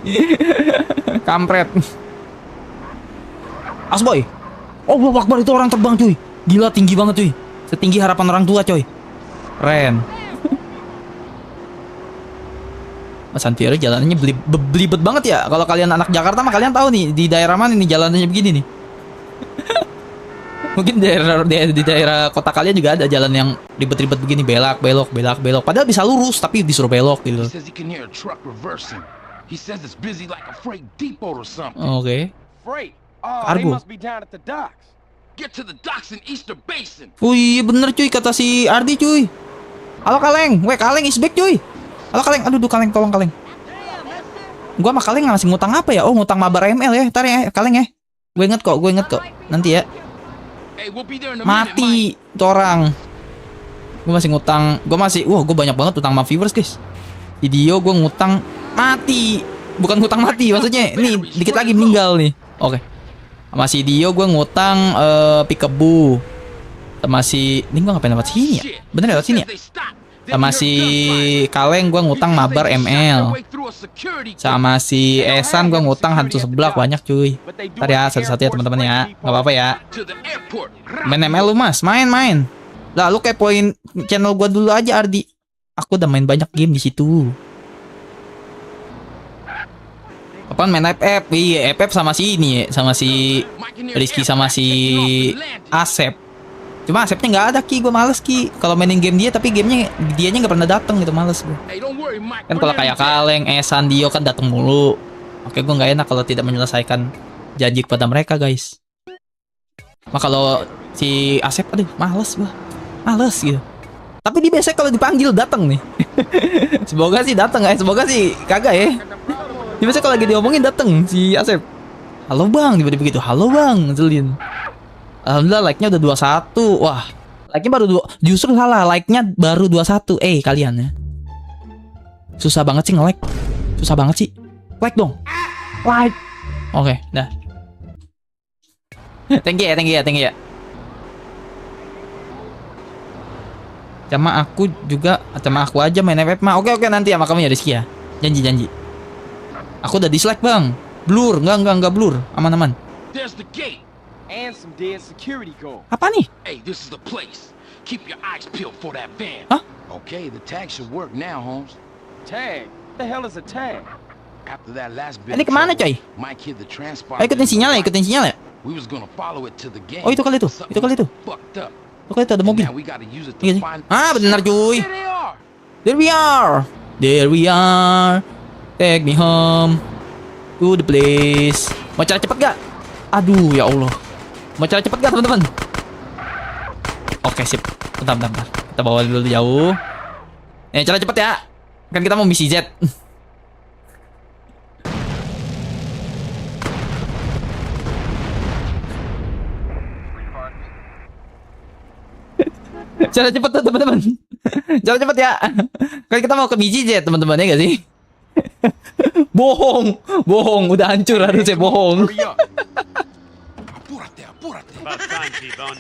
Kampret. Asboy. Oh Akbar, itu orang terbang cuy. Gila tinggi banget cuy. Setinggi harapan orang tua coy. Keren. Mas Santiago jalanannya belibet banget ya. Kalau kalian anak Jakarta mah kalian tahu nih di daerah mana nih jalanannya begini nih. Mungkin di daerah kota kalian juga ada jalan yang ribet-ribet begini, belok. Padahal bisa lurus tapi disuruh belok gitu. Oke. Kargo. Oh iya bener cuy kata si Ardi cuy. Halo Kaleng, Kaleng is back cuy. Halo Kaleng, aduh Kaleng tolong Kaleng. Gua sama Kaleng masih ngutang apa ya? Oh ngutang mabar ML ya, ntar ya Kaleng ya. Gue inget kok, nanti ya. Mati tuh orang. Gue masih ngutang. Gue banyak banget utang sama viewers guys. Video gue ngutang mati. Bukan ngutang mati maksudnya. Nih dikit lagi meninggal nih. Oke. Masih Dio gue ngutang Pikabu. Sama si... Ini gua ngapain lewat sini ya? Bener lewat sini ya? Sama si Kaleng gua ngutang mabar ML. Sama si Esan gua ngutang hantu seblak banyak cuy. Ntar ya satu-satu ya teman-teman ya. Gak apa-apa ya. Main ML lu mas, main. Lah lu kepoin channel gua dulu aja Ardi. Aku udah main banyak game di situ. Apaan main FF? Iya FF sama si ini ya, sama si Rizky sama si Asep. Cuma Asepnya nggak ada Ki, gue males Ki. Kalau mainin game dia tapi gamenya dianya nggak pernah datang gitu, males gue. Kan kalau kayak Kaleng, Esan, Dio kan datang mulu. Oke gue nggak enak kalau tidak menyelesaikan janji kepada mereka guys. Kalau si Asep, aduh males gue, males gitu. Tapi dia biasanya kalau dipanggil datang nih. Semoga sih datang guys, semoga sih kagak ya. Dia biasanya kalau lagi diomongin datang si Asep. Halo bang, tiba-tiba gitu, halo bang, ngeselin. Alhamdulillah like-nya udah 21. Wah, like-nya baru 2. Justru salah, like-nya baru 21. Kalian ya. Susah banget sih nge-like. Susah banget sih. Like dong. Like. Oke, dah. Thank you ya. Sama aku juga, sama aku aja main FF mah. Oke, nanti sama kamu ya Rizky ya. Janji. Aku udah dislike, Bang. Blur, enggak blur. Aman. There's the gate and some dead security guards. Apa nih? Hey, this is the place. Keep your eyes peeled for that van. Hah? Okay, the tag should work now, Holmes. Tag? The hell is a tag? After that last bit Ini kemana coy? Mike hit the transponder. Ikutin sinyal ya. We was gonna follow it to the game. Oh itu kali itu. Fucked up. Itu kali itu ada mobil. Now we gotta use it to Iya sih. find. Benar cuy. There they are. There we are. Take me home to the place. Mau cara cepet gak? Aduh ya Allah. Mau cara cepet gak teman-teman? Oke sip. Bentar. Kita bawa dulu jauh. Cara cepet ya. Kan kita mau misi Z. Cara cepet tuh teman-teman. Cara cepet ya. Kan kita mau ke misi Z teman-teman ya gak sih? Bohong. Udah hancur harusnya bohong. About time, T-Bone.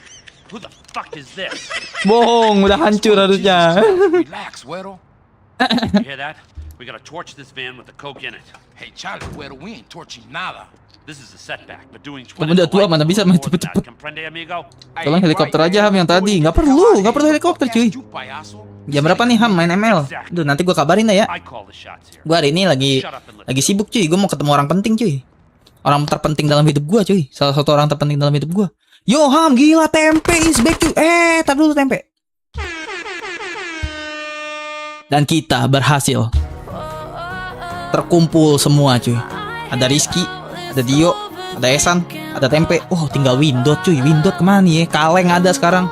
Who the fuck is this? Bohong, udah hancur harusnya. Relax, Güero. You hear that? We gotta torch this van with the coke in it. Hey, Charlie, Güero, we ain't torching nada. This is a setback, but doing Kamu udah tua mana bisa main cepet-cepet. Comprende, amigo? Tolong helikopter aja Ham yang tadi. Nggak perlu helikopter cuy. Jam berapa nih Ham main ML? Duh nanti gua kabarin dah ya. I call the shots here. Gua hari ini lagi sibuk cuy. Gua mau ketemu orang penting cuy. Orang terpenting dalam hidup gua cuy. Salah satu orang terpenting dalam hidup gua. Yo Ham, gila tempe is back cuy. Tar dulu tempe. Dan kita berhasil terkumpul semua cuy. Ada Rizky, ada Dio, ada Esan, ada tempe. Oh tinggal Windot cuy. Windot kemana nih ya? Kaleng ada sekarang.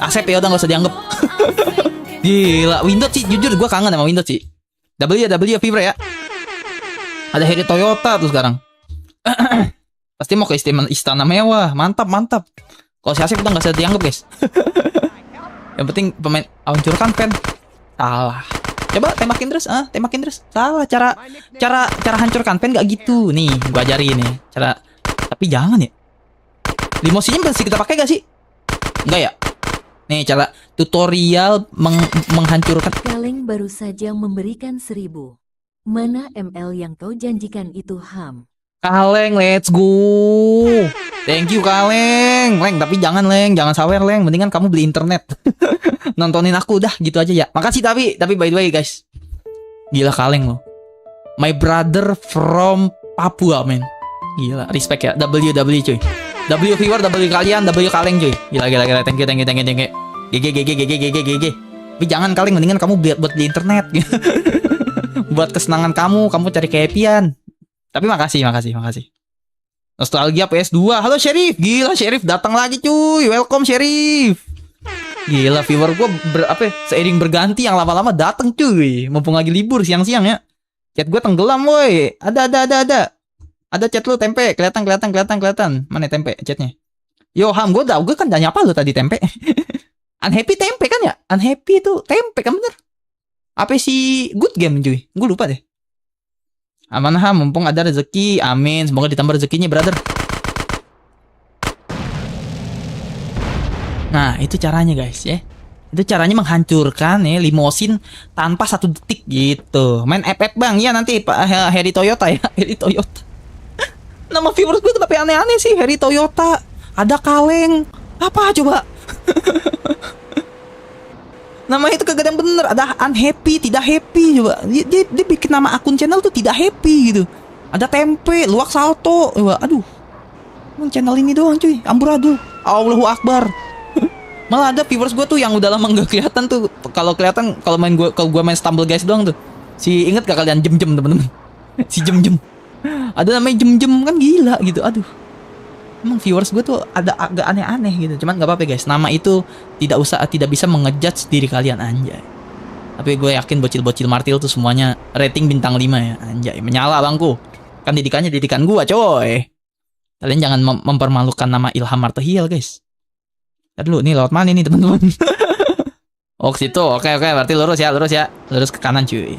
Asep ya udah nggak usah dianggap. Gila Windot sih, jujur gue kangen sama Windot sih. W Fever ya. Ada Heri Toyota tuh sekarang. Pasti mau ke istana mewah. Mantap. Kalau si Asep udah nggak usah dianggap guys. Yang penting pemain hancurkan fan. Salah. Coba tembakin terus. Salah cara hancurkan fan nggak gitu. Nih gua ajarin nih cara. Tapi jangan ya. Limosinya masih kita pakai gak sih? Enggak ya. Nih cara tutorial menghancurkan. Kaleng baru saja memberikan 1000. Mana ML yang kau janjikan itu Ham? Kaleng, let's go. Thank you Kaleng. Leng, tapi jangan sawer Leng. Mendingan kamu beli internet. Nontonin aku udah gitu aja ya. Makasih tapi by the way guys. Gila Kaleng loh. My brother from Papua men. Gila, respect ya. W cuy. W viewer, W kalian, W Kaleng cuy. Gila. Thank you. GG. Tapi jangan Kaleng, mendingan kamu buat di internet. Buat kesenangan kamu cari kehappyan. Tapi makasih. Nostalgia PS2. Halo Sheriff. Gila Sheriff datang lagi cuy. Welcome Sheriff. Gila viewer gue seiring berganti yang lama-lama datang cuy. Mumpung lagi libur siang-siang ya. Chat gue tenggelam woi. Ada. Ada chat lu tempe. Kelihatan. Mana tempe chatnya? Yo Ham, gue kan udah nyapa lu tadi tempe. Unhappy tempe kan ya? Unhappy itu tempe kan bener? Apa sih good game cuy? Gue lupa deh. Aman Ham, mumpung ada rezeki. Amin, semoga ditambah rezekinya brother. Nah, itu caranya guys ya. Itu caranya menghancurkan ya limosin tanpa 1 detik gitu. Main FF bang, ya nanti Pak Heri Toyota ya, Heri Toyota. Nama viewers gue kenapa aneh-aneh sih? Heri Toyota, ada kaleng, apa coba? Nama itu kagak yang bener, ada unhappy, tidak happy coba. Dia bikin nama akun channel tuh tidak happy gitu. Ada tempe, luak salto, coba. Aduh, emang channel ini doang cuy, amburadul, Allahu Akbar. Malah ada viewers gue tuh yang udah lama nggak kelihatan tuh. Kalau kelihatan kalau gue main Stumble Guys doang tuh. Si inget gak kalian Jem teman-teman? Si Jem. Ada namanya Jem kan gila gitu. Aduh. Emang viewers gue tuh ada agak aneh-aneh gitu. Cuman nggak apa-apa guys. Nama itu tidak bisa mengejudge diri kalian anjay. Tapi gue yakin bocil-bocil martil tuh semuanya rating bintang 5 ya anjay. Menyala bangku. Kan didikannya didikan gue coy. Kalian jangan mempermalukan nama Ilham Martahil guys. Dulu nih lewat mana nih teman-teman? Oh ke situ. Oke berarti lurus ya. Lurus ke kanan cuy.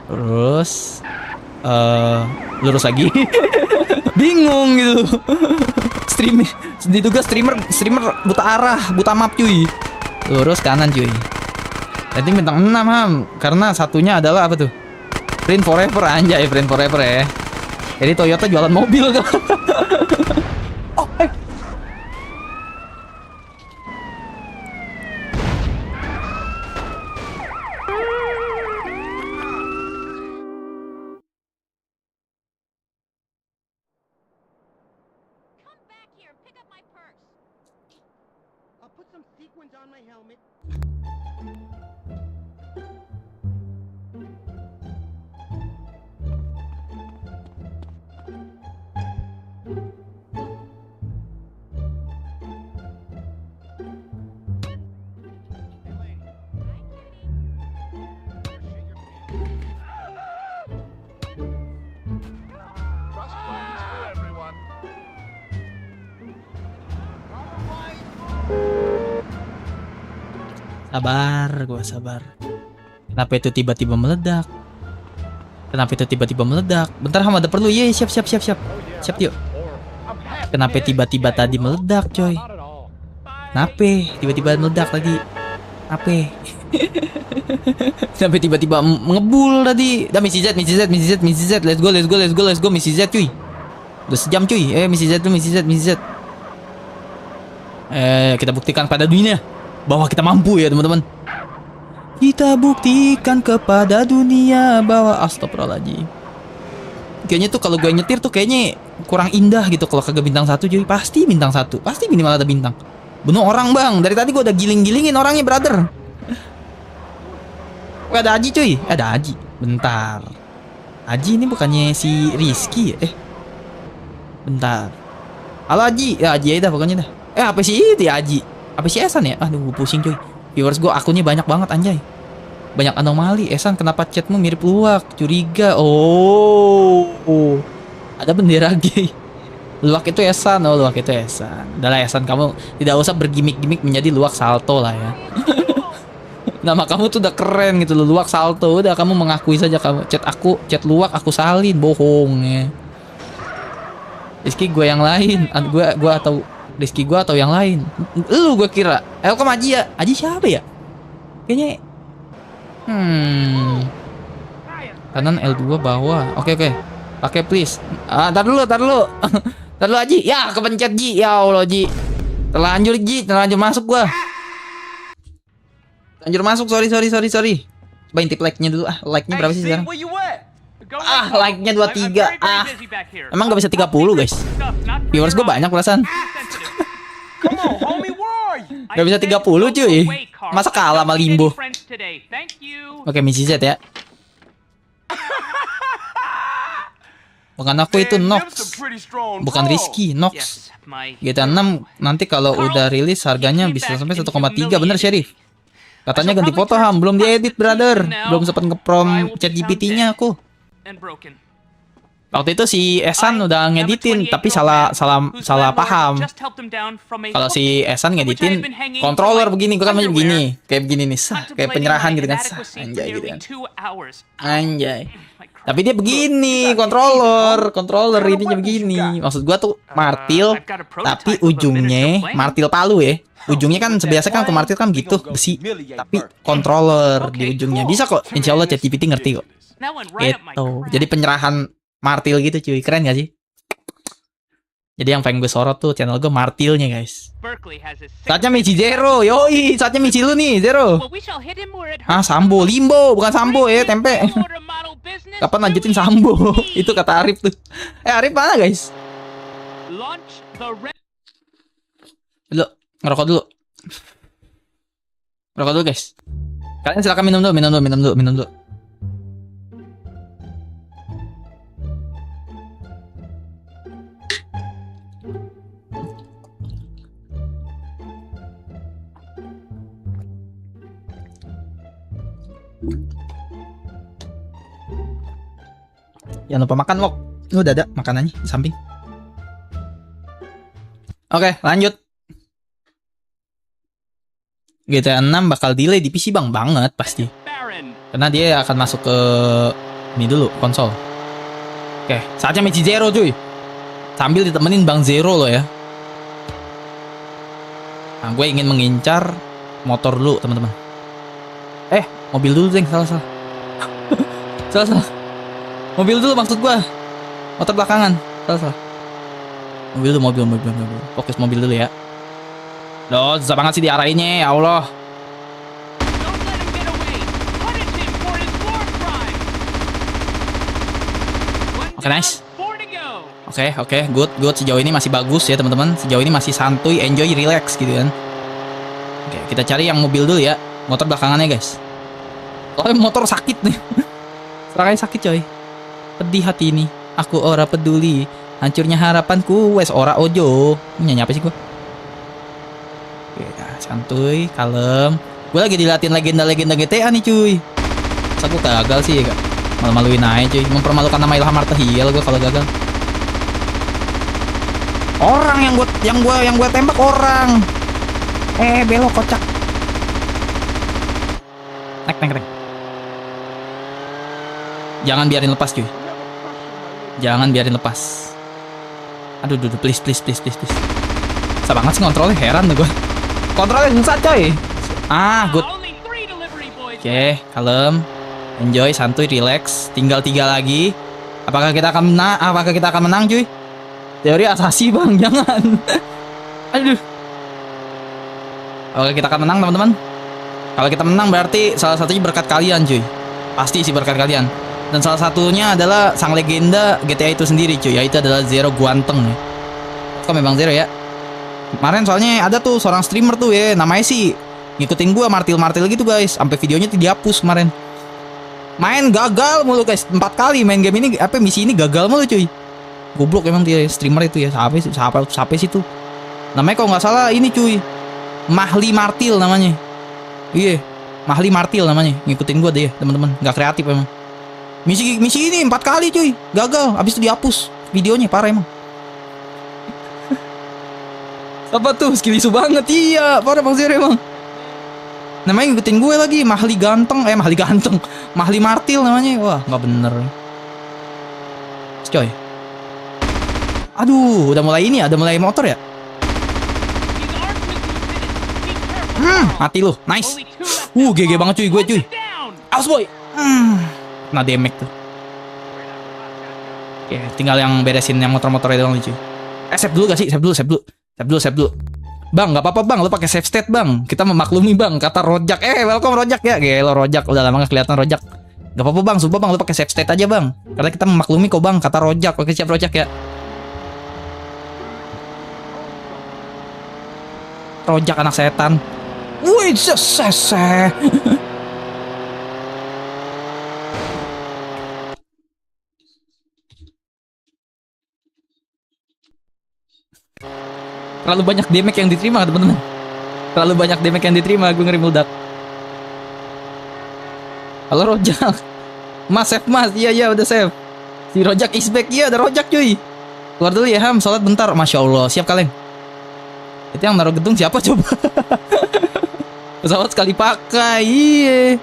Lurus lagi. Bingung gitu. Diduga streamer buta arah, buta map cuy. Lurus kanan cuy. Rating bintang 6 ham. Karena satunya adalah apa tuh? Print forever anjay, print forever ya. Jadi Toyota jualan mobil kan. Oh, Sabar. Kenapa itu tiba-tiba meledak? Bentar Ham ada perlu. Iya, siap. Siap yuk. Kenapa tiba-tiba tadi meledak, coy? Kenapa tiba-tiba meledak tadi? Apa? Kenapa tiba-tiba ngebul tadi? Dah misi Z. Let's go misi Z, cuy. Udah sejam, cuy. Misi Z. Kita buktikan pada dunia bahwa kita mampu ya teman-teman. Kita buktikan kepada dunia bahwa astagfirullahaladzim. Kayaknya tuh kalau gue nyetir tuh kayaknya kurang indah gitu kalau kagak bintang 1 cuy. Pasti bintang 1. Pasti minimal ada bintang. Bunuh orang bang. Dari tadi gue udah giling-gilingin orangnya brother. Wih ada Aji cuy. Ada Aji. Bentar. Aji ini bukannya si Rizky ya? Bentar. Halo Aji. Ya Aji aja dah pokoknya dah. Apa sih itu ya Aji? Apa sih Esan ya? Aduh pusing cuy. Viewers gue akunnya banyak banget anjay. Banyak anomali. Esan kenapa chatmu mirip luwak? Curiga. Oh. Ada bendera gay. Luwak itu Esan. Oh luwak itu Esan. Udah lah Esan, kamu tidak usah bergimik-gimik menjadi luwak salto lah ya. Nama kamu tuh udah keren gitu loh, luwak salto. Udah kamu mengakui saja kamu. Chat luwak aku salin. Bohong ya. Rizky gue yang lain. Gue atau Rizky gue atau yang lain. Lu gue kira. Kok Aji ya? Aji siapa ya? Kayaknya kanan L2 bawah. Oke. Pakai please. Tar dulu. Tar dulu Aji. Ya kepencet Ji. Ya Allah Ji. Terlanjur masuk gua. Terlanjur masuk. Sorry. Coba intip like-nya dulu. Like-nya berapa sih sekarang? Like-nya 23. Emang gak bisa 30 guys. Viewers gue banyak perasaan. Gak bisa 30 cuy. Masa kalah sama Limbo. Oke misi Z ya. Bukan aku itu Nox. Bukan Rizky, Nox. GTA 6 nanti kalau udah rilis harganya bisa sampai 1,3. Bener Sheriff. Katanya ganti foto Ham, belum diedit brother. Belum sempat ngeprom chat GPT-nya aku. Waktu itu si Esan udah ngeditin, tapi salah paham. Kalau si Esan ngeditin controller begini, gue kan begini, kayak begini nih, kayak penyerahan gitu kan, anjay gitu kan. Anjay. Tapi dia begini, controller ininya begini. Maksud gua tuh martil, tapi ujungnya martil palu ya. Ujungnya kan biasa kan ke martil kan gitu, besi. Tapi controller di ujungnya. Bisa kok, insya Allah ChatGPT ngerti kok. Gitu. Jadi penyerahan martil gitu cuy, keren gak sih? Jadi yang pengen gue sorot tuh channel gue martilnya guys. Saatnya Michi Zero, yoi, saatnya Michi lu nih Zero. Ah Sambo, Limbo, bukan Sambo ya, tempe. Kapan lanjutin Sambo? Itu kata Arif tuh. Arif mana guys? Dulu, ngerokok dulu. Ngerokok dulu guys. Kalian silakan minum dulu. Jangan lupa makan, Wok. Lu udah ada makanannya di samping. Oke, lanjut. GTA 6 bakal delay di PC bang, banget pasti. Karena dia akan masuk ke ini dulu, konsol. Oke, saatnya Michi Zero cuy. Sambil ditemenin Bang Zero loh ya. Nah, gue ingin mengincar motor dulu, teman-teman. Mobil dulu, Zeng. Salah. Salah. Mobil dulu maksud gua. Motor belakangan. Salah. Mobil. Fokus mobil dulu ya. Loh, susah banget sih diarahinnya, ya Allah. Oke, nice. Oke, good. Sejauh ini masih bagus ya, teman-teman. Sejauh ini masih santuy, enjoy, relax gitu kan. Oke, kita cari yang mobil dulu ya. Motor belakangannya, guys. Soalnya motor sakit nih. Serangkanya sakit, coy. Pedih hati ini, aku ora peduli, hancurnya harapanku, wes ora ojo. Nyanyi apa sih gua? Oke, nah, santuy, kalem. Gue lagi dilatih legenda-legenda GTA nih cuy. Masa gue gagal sih ya, malu-maluin aja cuy. Mempermalukan nama Ilham Martahiyal gue kalau gagal. Orang yang gue tembak orang. Belok kocak. Naik. Jangan biarin lepas cuy. Jangan biarin lepas. Aduh, please. Susah banget sih kontrolnya, heran tuh gue. Kontrolnya susah coy. Good. Oke, kalem. Enjoy, santuy, relax. Tinggal 3 lagi. Apakah kita akan menang cuy? Teori asasi bang, jangan. Aduh. Apakah kita akan menang teman-teman? Kalau kita menang berarti salah satunya berkat kalian cuy. Pasti sih berkat kalian. Dan salah satunya adalah sang legenda GTA itu sendiri cuy, yaitu adalah Zero Guanteng ya. Kok memang Zero ya? Kemarin soalnya ada tuh seorang streamer tuh ya, namanya sih ngikutin gua martil gitu guys, sampai videonya tuh dihapus kemarin. Main gagal mulu guys, 4 kali main game ini, misi ini gagal mulu cuy. Goblok emang dia streamer itu ya, siapa sih tuh? Namanya kalau nggak salah ini cuy, Mahli Martil namanya. Iya, Mahli Martil namanya, ngikutin gua deh teman-teman, nggak kreatif emang. Misi ini 4 kali cuy, gagal, abis itu dihapus videonya, parah emang. Apa tuh, skill isu banget, iya, parah Bang Zero emang. Namanya ngikutin gue lagi, Mahli Martil namanya, wah nggak bener. Coy, aduh, udah mulai motor ya. Mati lu, nice. GG banget cuy, gue cuy. Awas boy. Nah damage tuh. Oke, tinggal yang beresin yang motor-motornya doang nih cuy. Save dulu gak sih? Save dulu. Bang, nggak apa-apa bang, lu pakai save state bang. Kita memaklumi bang, kata Rojak. Welcome Rojak ya. Gelo Rojak, udah lama gak kelihatan Rojak. Gak apa-apa bang, sumpah bang, lu pakai save state aja bang. Karena kita memaklumi kok bang, kata Rojak. Oke siap Rojak ya. Rojak anak setan. Wih, sese. Terlalu banyak damage yang diterima teman-teman. Terlalu banyak damage yang diterima, gue ngeri meledak. Halo Rojak. Mas save mas, iya udah save. Si Rojak is back. Iya, ada Rojak cuy. Keluar dulu ya Ham, sholat bentar. Masya Allah, siap kalian. Itu yang naruh gedung siapa coba? Pesawat sekali pakai. Iya.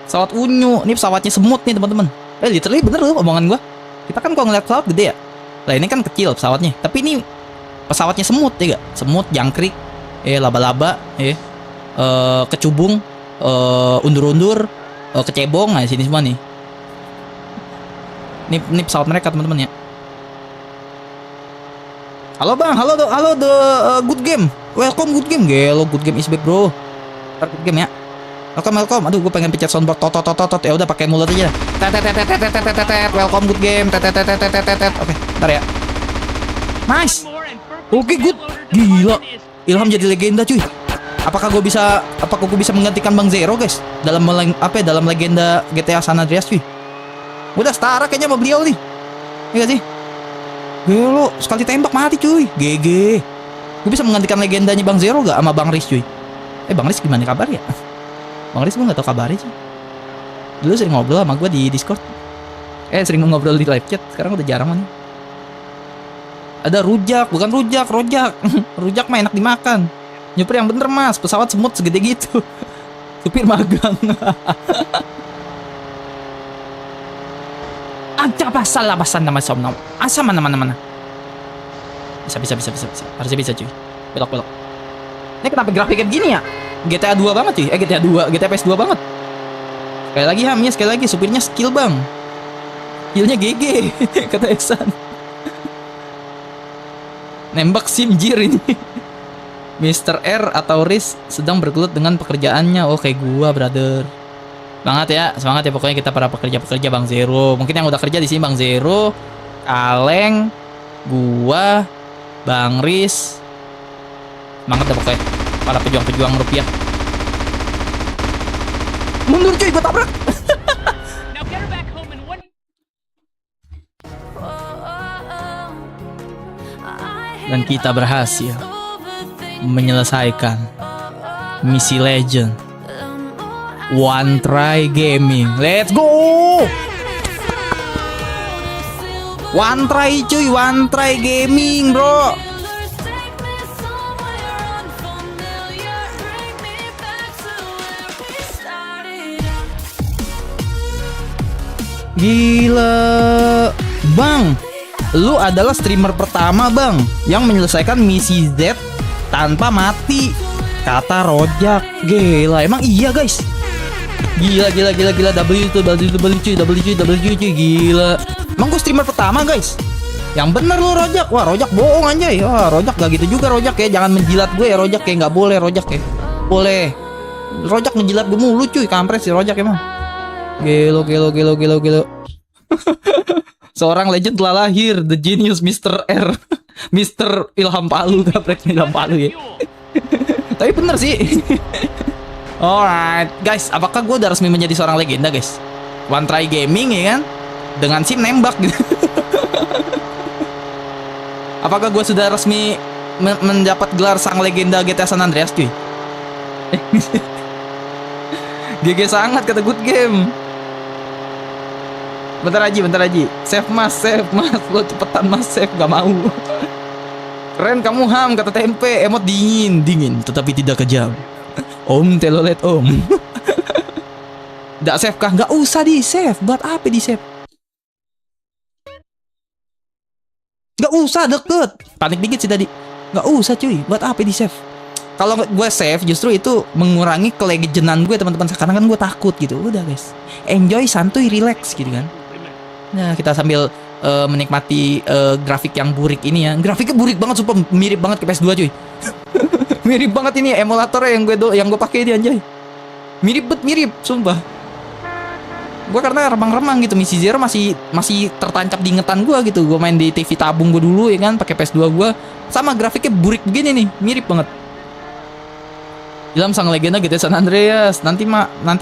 Pesawat unyu. Ini pesawatnya semut nih teman-teman. Literally bener loh omongan gua. Kita kan kalau ngeliat pesawat gede ya. Lah ini kan kecil pesawatnya. Tapi ini pesawatnya semut ya gak? Semut, jangkrik, laba-laba, kecubung, undur-undur, kecebong. Nah sini semua nih. Ini pesawat mereka teman-teman ya. Halo bang, halo the good game, welcome good game, gelo good game is back bro, good game ya, welcome, aduh gue pengen pencet soundboard tot, ya udah pakai mulut aja, welcome good game, oke, ntar ya, nice, oke good, gila, Ilham jadi legenda cuy, apakah gue bisa menggantikan Bang Zero guys, dalam legenda GTA San Andreas cuy, udah setara kayaknya sama beliau nih, iya gak sih? Gelo, sekali tembak mati cuy. GG. Gue bisa menggantikan legendanya Bang Zero gak sama Bang Riz cuy? Bang Riz gimana kabar ya? Bang Riz gue gak tau kabarnya cuy. Dulu sering ngobrol sama gue di Discord. Sering ngobrol di live chat. Sekarang udah jarang nih. Ada rujak, bukan rojak. Rujak mah enak dimakan. Nyuper yang bener mas, pesawat semut segede gitu. Supir magang. Ada masalah nama somnom. Asa mana. Bisa. Harusnya bisa cuy. Belok. Ini kenapa grafiknya begini ya? GTA 2 banget cuy. GTA PS2 banget. Sekali lagi Ham ya, sekali lagi supirnya skill bang. Skillnya GG kata Esan. Nembak simjir ini. Mr. R atau Riz sedang bergelut dengan pekerjaannya. Oh kayak gua brother. Semangat ya pokoknya kita para pekerja Bang Zero. Mungkin yang udah kerja di sini Bang Zero, Kaleng, gua, Bang Riz. Semangat ya pokoknya para pejuang rupiah. Mundur cuy, gua tabrak. Dan kita berhasil menyelesaikan misi legend One Try Gaming. Let's go. One Try cuy, One Try Gaming bro. Gila bang, lu adalah streamer pertama bang yang menyelesaikan misi Z tanpa mati, kata Rojak. Gila, emang iya guys. Gila W cuy, gila. Emang gue streamer pertama guys. Yang bener lu Rojak. Wah Rojak bohong anjay. Wah Rojak gak gitu juga Rojak ya. Jangan menjilat gue ya Rojak ya. Gak boleh Rojak ya. Boleh. Rojak ngejilat gue mulu cuy. Kampret si Rojak emang. Gelo. Seorang legend telah lahir. The genius Mr. R. Mr. Ilham Palu. Kampret Ilham Palu ya. Tapi bener sih. Alright guys, apakah gue udah resmi menjadi seorang legenda guys? One Try Gaming ya kan? Dengan SIM nembak gitu. Apakah gue sudah resmi mendapat gelar sang legenda GTA San Andreas cuy? GG sangat kata good game. Bentar Haji. Save mas. Lo cepetan mas, save, gak mau. Keren kamu Ham, kata Tempe. Emot dingin tetapi tidak kejam. Om telolet om. Nggak save kah? Nggak usah di save. Buat apa di save? Nggak usah deket. Panik dikit sih tadi. Nggak usah cuy. Buat apa di save? Kalau gue save justru itu mengurangi kelegejenan gue teman-teman. Karena kan gue takut gitu. Udah guys. Enjoy, santuy, relax gitu kan. Nah kita sambil menikmati grafik yang burik ini ya. Grafiknya burik banget, sumpah mirip banget ke PS2 cuy. Mirip banget ini emulatornya yang gue pakai dia anjay. Mirip, sumpah. Gue karena remang-remang gitu, misi Zero masih tertancap di ingetan gue gitu. Gue main di TV tabung gue dulu ya kan, pakai PS2 gue. Sama grafiknya burik begini nih, mirip banget. Ilham sang legenda GTA San Andreas. Nanti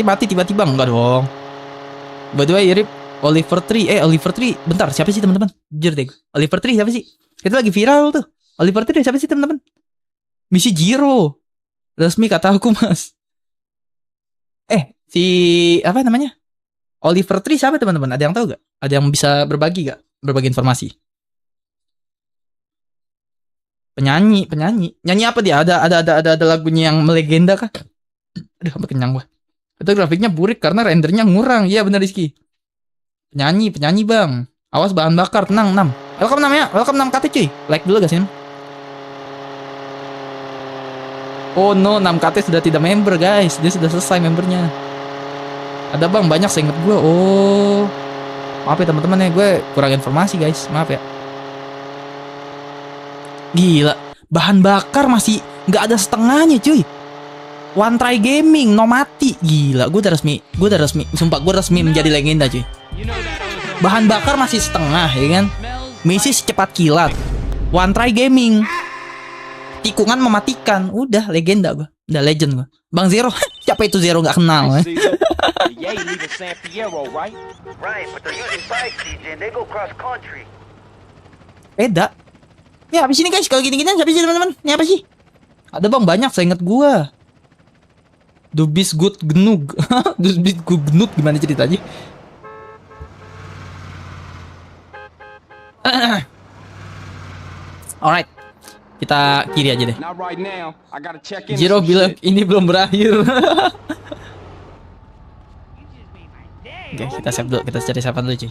mati tiba-tiba enggak dong. By the way, Rip Oliver Tree. Oliver Tree. Bentar, siapa sih teman-teman? Jujur deh. Oliver Tree siapa sih? Itu lagi viral tuh. Oliver Tree siapa sih teman-teman? Misi Zero. Resmi kata aku, Mas. Si apa namanya? Oliver Tree siapa teman-teman? Ada yang tahu gak? Ada yang bisa berbagi gak? Berbagi informasi. Penyanyi. Nyanyi apa dia? Ada lagunya yang melegenda kah? Aduh, sampai kenyang gua. Itu grafiknya burik karena rendernya ngurang. Iya benar Rizky. Penyanyi bang. Awas bahan bakar, tenang 6. Welcome 6 ya. Welcome 6 KT cuy. Like dulu gak sih? Oh no, 6 KT sudah tidak member guys. Dia sudah selesai membernya. Ada bang, banyak seinget gue. Oh, maaf ya teman-teman ya, gue kurang informasi guys, maaf ya. Gila, bahan bakar masih nggak ada setengahnya cuy. One Try Gaming, no mati. Gila, gue udah resmi, sumpah gue resmi menjadi legenda cuy. Bahan bakar masih setengah ya kan. Misi secepat kilat. One Try Gaming, tikungan mematikan. Udah legenda gue, udah legend gue. Bang Zero, siapa itu Zero nggak kenal. Yeah, you leaving San Fierro, right? Right, but they're using bikes, CJ, and they go cross country. Beda. Ya habis ini guys, kalau gini-gini habis sih teman-teman. Ini apa sih? Ada bang banyak, saya ingat gua. Dubis Good Gnug. Dubis Good Gnug gimana ceritanya? Alright. Kita kiri aja deh. Zero bilang ini belum berakhir. Oke, kita save dulu, kita cari siapa dulu cuy.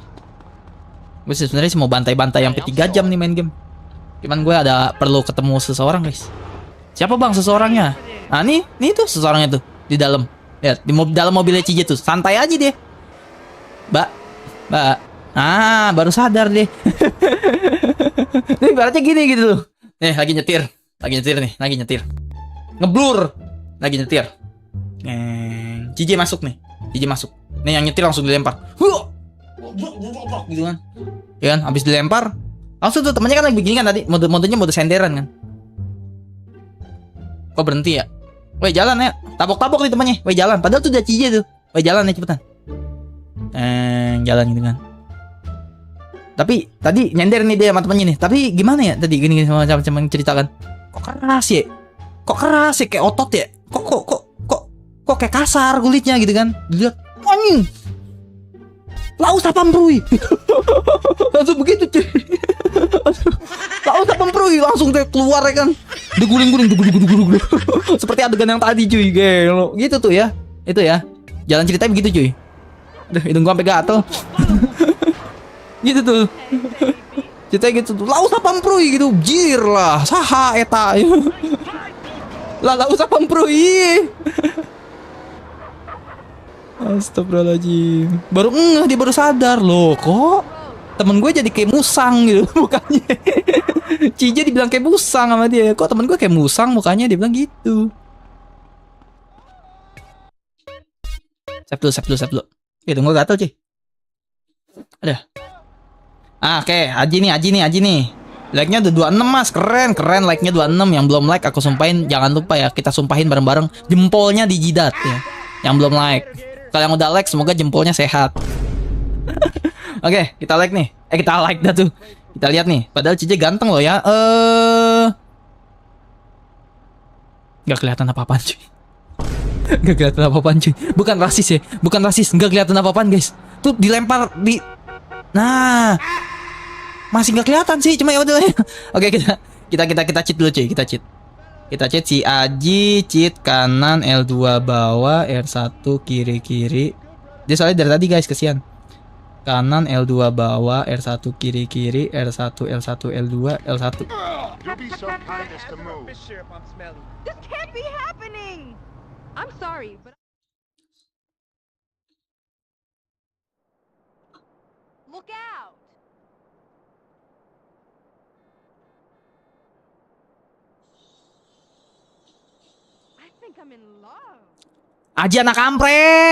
Gue sebenarnya sih mau bantai-bantai sampai 3 jam nih main game. Cuman gue ada perlu ketemu seseorang guys. Siapa bang seseorangnya? Nah nih tuh seseorangnya tuh di dalam. Ya di dalam mobilnya Cije tuh, santai aja deh. Mbak. Ah baru sadar deh. Nih ibaratnya gini gitu loh. Nih lagi nyetir nih, ngeblur, lagi nyetir. Cije masuk. Nih yang nyetir langsung dilempar. Gitu kan. Ya kan, habis dilempar, langsung tuh temannya kan lagi begini kan tadi, modenya mode senderan kan. Kok berhenti ya? Woi jalan ya. Tabok-tabok nih temannya. Woi jalan. Padahal tuh udah Cije tuh. Woi jalan ya cepetan. Jalan gitu kan. Tapi tadi nyender nih dia sama temannya nih. Tapi gimana ya tadi gini macam-macam ceritakan. Kok keras ya? Kayak otot ya? Kok kayak kasar kulitnya gitu kan? Dilihat anjing. Laus sapam prui. Langsung begitu cuy. Laus sapam prui langsung kayak keluar ya kan. Diguling-guling. Seperti adegan yang tadi cuy. Gitu tuh ya. Itu ya. Jalan ceritanya begitu cuy. Duh, hidung gua sampai gatel. Gitu tuh. Ceritanya gitu tuh. Laus sapam prui gitu. Jir lah. Saha eta. Lah laus sapam prui. Astagfirullahaladzim. Dia baru sadar loh, kok temen gue jadi kayak musang gitu mukanya. Cije dibilang kayak musang sama dia. Kok temen gue kayak musang mukanya, dia bilang gitu. Save dulu. Tunggu gatel cuy. Ada. Oke, Aji nih. Like-nya udah 26 mas, keren like-nya 26. Yang belum like aku sumpahin, jangan lupa ya, kita sumpahin bareng-bareng jempolnya di jidat ya. Yang belum like. Kalau yang udah like, semoga jempolnya sehat. Oke, kita like nih. Kita like dah tuh. Kita lihat nih. Padahal Cije ganteng loh ya. Gak kelihatan apa-apaan cuy. Bukan rasis ya. Gak kelihatan apa-apaan guys. Tuh dilempar di. Nah, masih gak kelihatan sih. Cuma ya udah. Oke, kita cheat dulu cuy. Kita cheat si Aji, cheat kanan, L2 bawah, R1 kiri. Dia soalnya dari tadi guys, kesian. Kanan, L2 bawah, R1 kiri, R1, L1, L2, L1. This can't be happening. I'm sorry, but look out. I think I'm in love. Aji anak kampret.